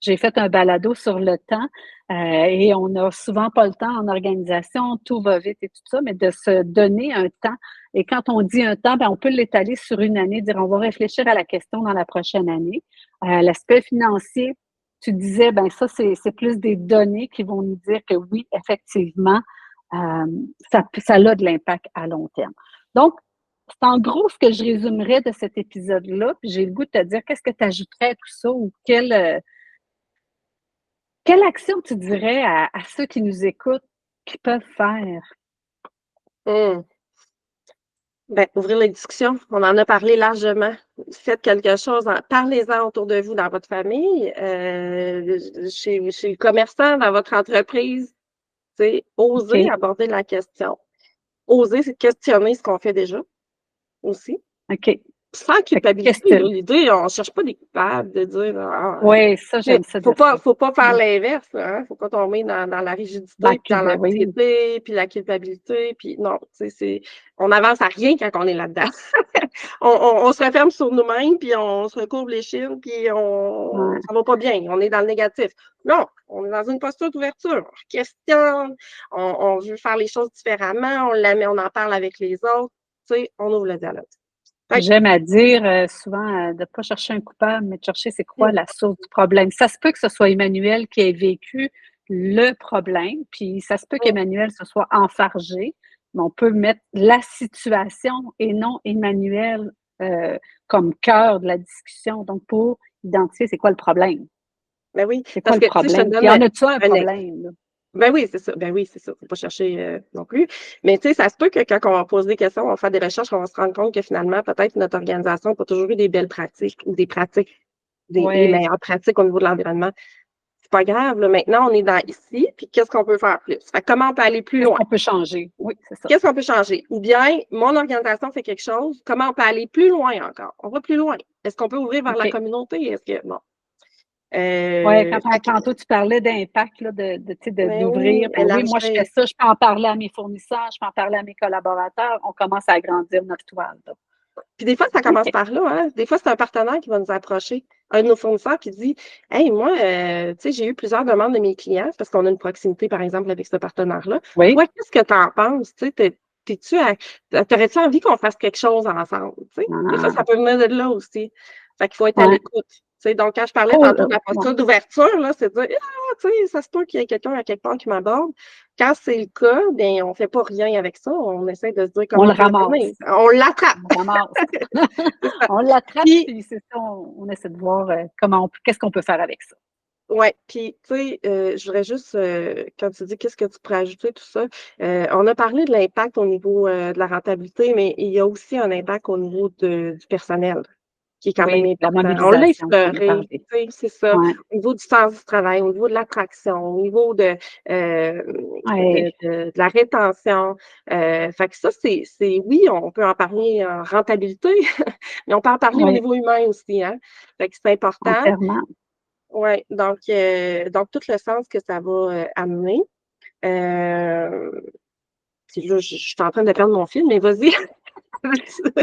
J'ai fait un balado sur le temps et on n'a souvent pas le temps en organisation, tout va vite et tout ça, mais de se donner un temps. Et quand on dit un temps, ben, on peut l'étaler sur une année, dire on va réfléchir à la question dans la prochaine année. L'aspect financier, tu disais, ben ça, c'est plus des données qui vont nous dire que oui, effectivement, ça a de l'impact à long terme. Donc, c'est en gros ce que je résumerais de cet épisode-là. Puis j'ai le goût de te dire qu'est-ce que tu ajouterais à tout ça ou quelle action tu dirais à ceux qui nous écoutent qu'ils peuvent faire? Hum. Ben, ouvrir les discussions. On en a parlé largement. Faites quelque chose, parlez-en autour de vous dans votre famille, chez le commerçant, dans votre entreprise. Tu sais, osez OK, aborder la question. Oser c'est questionner ce qu'on fait déjà aussi. OK. Sans Fait que culpabilité, là. questionne. L'idée, on cherche pas des coupables de dire, Oui, ça, tu sais, j'aime ça dire ça. faut pas faire Mmh. l'inverse, là, hein. Faut pas tomber dans la Dans rigidité, puis dans ben oui, l'anxiété, puis la culpabilité, puis non, tu sais, on avance à rien quand on est là-dedans. On se referme sur nous-mêmes, puis on se recourbe l'échine, puis ouais. ça va pas bien, on est dans le négatif. Non, on est dans une posture d'ouverture, on questionne, on veut faire les choses différemment, on en parle avec les autres, tu sais, on ouvre le dialogue. Fait que J'aime à dire souvent de ne pas chercher un coupable, mais de chercher c'est quoi la source du problème. Ça se peut que ce soit Emmanuel qui ait vécu le problème, puis ça se peut mmh, qu'Emmanuel se soit enfargé, mais on peut mettre la situation et non Emmanuel euh, comme cœur de la discussion. Donc, pour identifier c'est quoi le problème. ben oui, C'est quoi parce le que, tu sais, je te problème? Puis donne y en a-tu un un ex problème, là? ben oui, c'est ça. Ben oui, c'est ça. Faut pas chercher, non plus. Mais tu sais, ça se peut que quand on va poser des questions, on va faire des recherches, on va se rendre compte que finalement, peut-être notre organisation n'a pas toujours eu des belles pratiques ou des pratiques, les Oui. meilleures pratiques au niveau de l'environnement. C'est pas grave, là. Maintenant, on est dans ici, puis qu'est-ce qu'on peut faire plus? Fait que comment on peut aller plus Qu'est-ce loin? qu'on peut changer? Oui, c'est ça. Qu'est-ce qu'on peut changer? Ou bien, mon organisation fait quelque chose, comment on peut aller plus loin encore? On va plus loin. Est-ce qu'on peut ouvrir vers la OK. communauté? Est-ce que, bon. Ouais, quand Fait que, tantôt tu parlais d'impact, là, tu sais, ben d'ouvrir, oui, ben oui, moi je fais élargir. ça, je peux en parler à mes fournisseurs, je peux en parler à mes collaborateurs, on commence à agrandir notre toile, là. Puis des fois, ça commence OK. par là, hein. Des fois, c'est un partenaire qui va nous approcher, un de nos fournisseurs qui dit: «Hey, moi, tu sais, j'ai eu plusieurs demandes de mes clients», parce qu'on a une proximité, par exemple, avec ce partenaire-là. Oui. «Toi, qu'est-ce que tu en penses? Tu sais, t'es-tu à t'aurais-tu envie qu'on fasse quelque chose ensemble?» Tu sais? Des fois, ça Ah, peut venir de là aussi. Fait qu'il faut être à ouais. l'écoute. Tu sais, donc quand je parlais Oh, tantôt de la ouais. posture d'ouverture, là, c'est de dire: «Ah, tu sais, ça se peut qu'il y ait quelqu'un à quelque part qui m'aborde». Quand c'est le cas, bien, on fait pas rien avec ça, on essaie de se dire On comment le on peut l'amener. ramasse, On l'attrape. on le ramasse. C'est ça. On l'attrape, Puis puis c'est ça, on essaie de voir, qu'est-ce qu'on peut faire avec ça. ouais, puis tu sais, je voudrais juste, quand tu dis: «Qu'est-ce que tu pourrais ajouter?» tout ça, on a parlé de l'impact au niveau, de la rentabilité, mais il y a aussi un impact au niveau du personnel qui est quand même Oui, la important. On l'a mobilisation, on a effleuré, parlé. tu sais, c'est ça. Ouais, Au niveau du sens du travail, au niveau de l'attraction, au niveau hem, ouais, de la rétention, fait que ça, c'est oui, on peut en parler en rentabilité, mais on peut en parler au ouais, niveau humain aussi, hein. Fait que c'est important. entièrement. Ouais, donc tout le sens que ça va, amener. Heu, puis là, je suis en train de perdre mon fil, mais vas-y.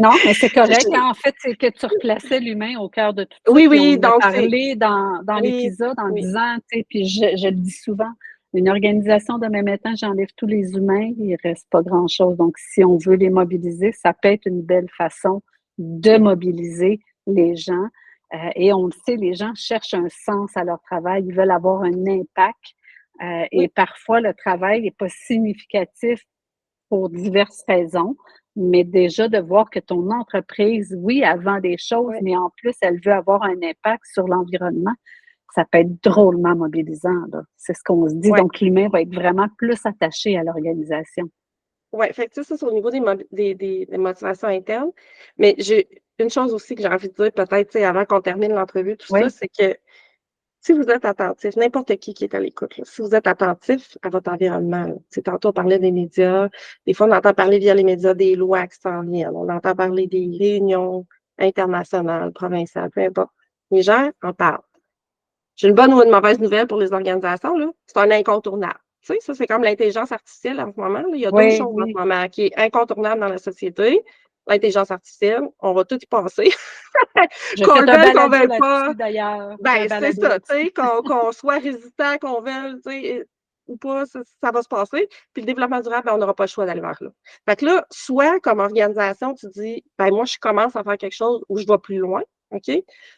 Non, mais c'est correct, Je hein. En fait, c'est que tu replaçais l'humain au cœur de tout ça, oui, puis on oui, en a donc c'est parlé dans oui, l'épisode en oui, disant, tu sais, puis je le dis souvent, une organisation demain matin, j'enlève tous les humains, il reste pas grand-chose. Donc, si on veut les mobiliser, ça peut être une belle façon de mobiliser les gens. Et on le sait, les gens cherchent un sens à leur travail, ils veulent avoir un impact. Et oui, parfois, le travail n'est pas significatif pour diverses raisons, mais déjà de voir que ton entreprise, oui, elle vend des choses, ouais, mais en plus, elle veut avoir un impact sur l'environnement, ça peut être drôlement mobilisant, là. C'est ce qu'on se dit. ouais, Donc, l'humain va être vraiment plus attaché à l'organisation. ouais. Fait que tu sais, ça, c'est au niveau des motivations internes. Mais j'ai une chose aussi que j'ai envie de dire peut-être, tu sais, avant qu'on termine l'entrevue, tout ça, Oui, c'est que si vous êtes attentif, n'importe qui est à l'écoute, là, si vous êtes attentif à votre environnement, là, tu sais, tantôt on parlait des médias, des fois on entend parler via les médias des lois qui s'en viennent, on entend parler des réunions internationales, provinciales, peu importe. Les gens en parlent. J'ai une bonne ou une mauvaise nouvelle pour les organisations, là, c'est un incontournable. Tu sais, ça, c'est comme l'intelligence artificielle en ce moment, là. Il y a 2 oui, choses en ce oui. moment qui est incontournable dans la société. L'intelligence artificielle, on va tout y passer. J'ai Qu'on fait le un veuille, qu'on balado veuille pas. là-dessus d'ailleurs. J'ai un Ben, c'est balado ça, tu là-dessus. sais, qu'on soit résistant, qu'on veuille, tu sais, ou pas, ça va se passer. Puis le développement durable, ben, on n'aura pas le choix d'aller vers là. Fait que là, soit comme organisation, tu dis: «Ben, moi, je commence à faire quelque chose où je vais plus loin». OK?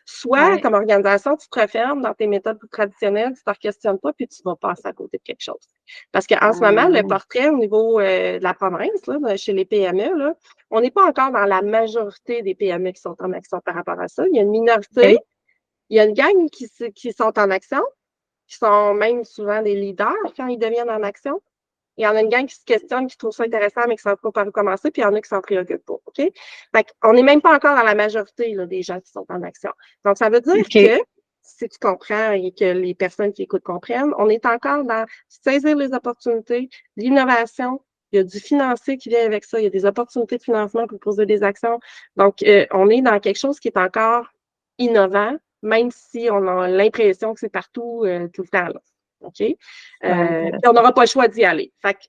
Soit, Ouais. comme organisation, tu te refermes dans tes méthodes plus traditionnelles, tu ne te questionnes pas, puis tu vas passer à côté de quelque chose. Parce qu'en ce moment, le Ah, portrait au niveau de la province, là, chez les PME, là, on n'est pas encore dans la majorité des PME qui sont en action par rapport à ça. Il y a une minorité, OK. il y a une gang qui sont en action, qui sont même souvent des leaders quand ils deviennent en action. Il y en a une gang qui se questionne, qui trouve ça intéressant, mais qui ne savent pas par où commencer, puis il y en a qui s'en préoccupent pas. OK? Fait qu'on n'est même pas encore dans la majorité là, des gens qui sont en action. Donc, ça veut dire OK. que, si tu comprends et que les personnes qui écoutent comprennent, on est encore dans saisir les opportunités, l'innovation. Il y a du financier qui vient avec ça. Il y a des opportunités de financement pour poser des actions. Donc, on est dans quelque chose qui est encore innovant, même si on a l'impression que c'est partout tout le temps là. OK? Super Puis on intéressant. n'aura pas le choix d'y aller. Fait que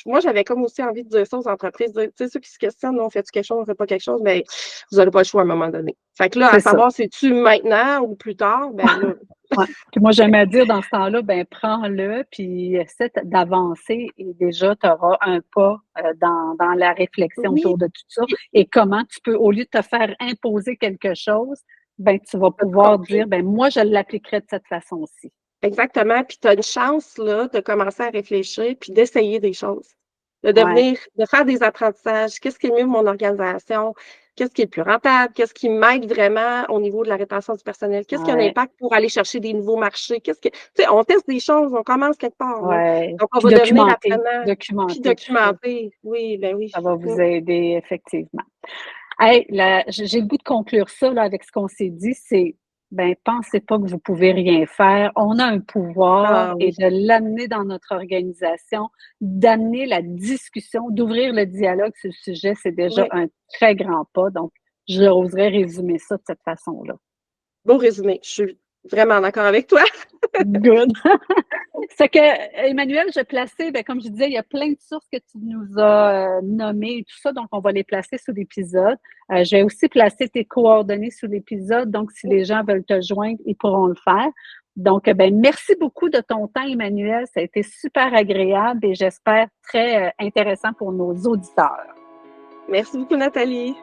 moi, j'avais comme aussi envie de dire ça aux entreprises, tu sais, ceux qui se questionnent, on fait-tu quelque chose, on fait pas quelque chose, mais vous n'aurez pas le choix à un moment donné. Fait que là, à C'est ça. savoir, c'est-tu maintenant ou plus tard, ben là, Ouais. Puis moi, j'aime à dire dans ce temps-là, ben prends-le, puis essaie d'avancer et déjà, tu auras un pas dans la réflexion oui, autour de tout ça. puis Et comment tu peux, au lieu de te faire imposer quelque chose, ben tu vas as-tu pouvoir dire, compris? ben moi, je l'appliquerai de cette façon-ci. Exactement. Puis tu as une chance, là, de commencer à réfléchir puis d'essayer des choses. Ouais, De faire des apprentissages. Qu'est-ce qui est mieux pour mon organisation? Qu'est-ce qui est le plus rentable? Qu'est-ce qui m'aide vraiment au niveau de la rétention du personnel? Qu'est-ce qui a un ouais, impact pour aller chercher des nouveaux marchés? Tu sais, on teste des choses, on commence quelque part, là. ouais. Donc, on Puis va devenir apprenant, puis documenter tout ça. documenter. Oui, ben oui. Ça va Mmh. vous aider effectivement. Hey, j'ai le goût de conclure ça là, avec ce qu'on s'est dit, c'est ben pensez pas que vous pouvez rien faire. On a un pouvoir Ah et oui, de l'amener dans notre organisation, d'amener la discussion, d'ouvrir le dialogue sur le sujet, c'est déjà oui. un très grand pas. Donc, j'oserais résumer ça de cette façon-là. Beau résumé. Je suis vraiment d'accord avec toi. Good. C'est que, Emmanuel, je plaçais, ben, comme je disais, il y a plein de sources que tu nous as nommées et tout ça, donc on va les placer sous l'épisode. Je vais aussi placer tes coordonnées sous l'épisode, donc si les gens veulent te joindre, ils pourront le faire. Donc, ben, merci beaucoup de ton temps, Emmanuel. Ça a été super agréable et j'espère très intéressant pour nos auditeurs. Merci beaucoup, Nathalie.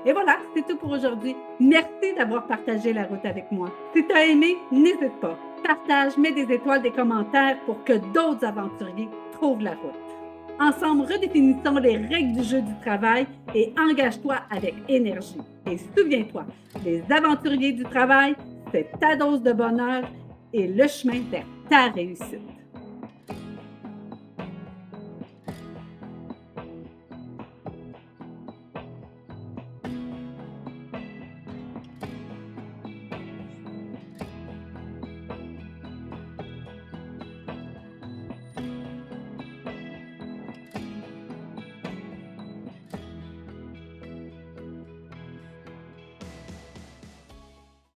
Et voilà, c'est tout pour aujourd'hui. Merci d'avoir partagé la route avec moi. Si tu as aimé, n'hésite pas. Partage, mets des étoiles, des commentaires pour que d'autres aventuriers trouvent la route. Ensemble, redéfinissons les règles du jeu du travail et engage-toi avec énergie. Et souviens-toi, les aventuriers du travail, c'est ta dose de bonheur et le chemin vers ta réussite.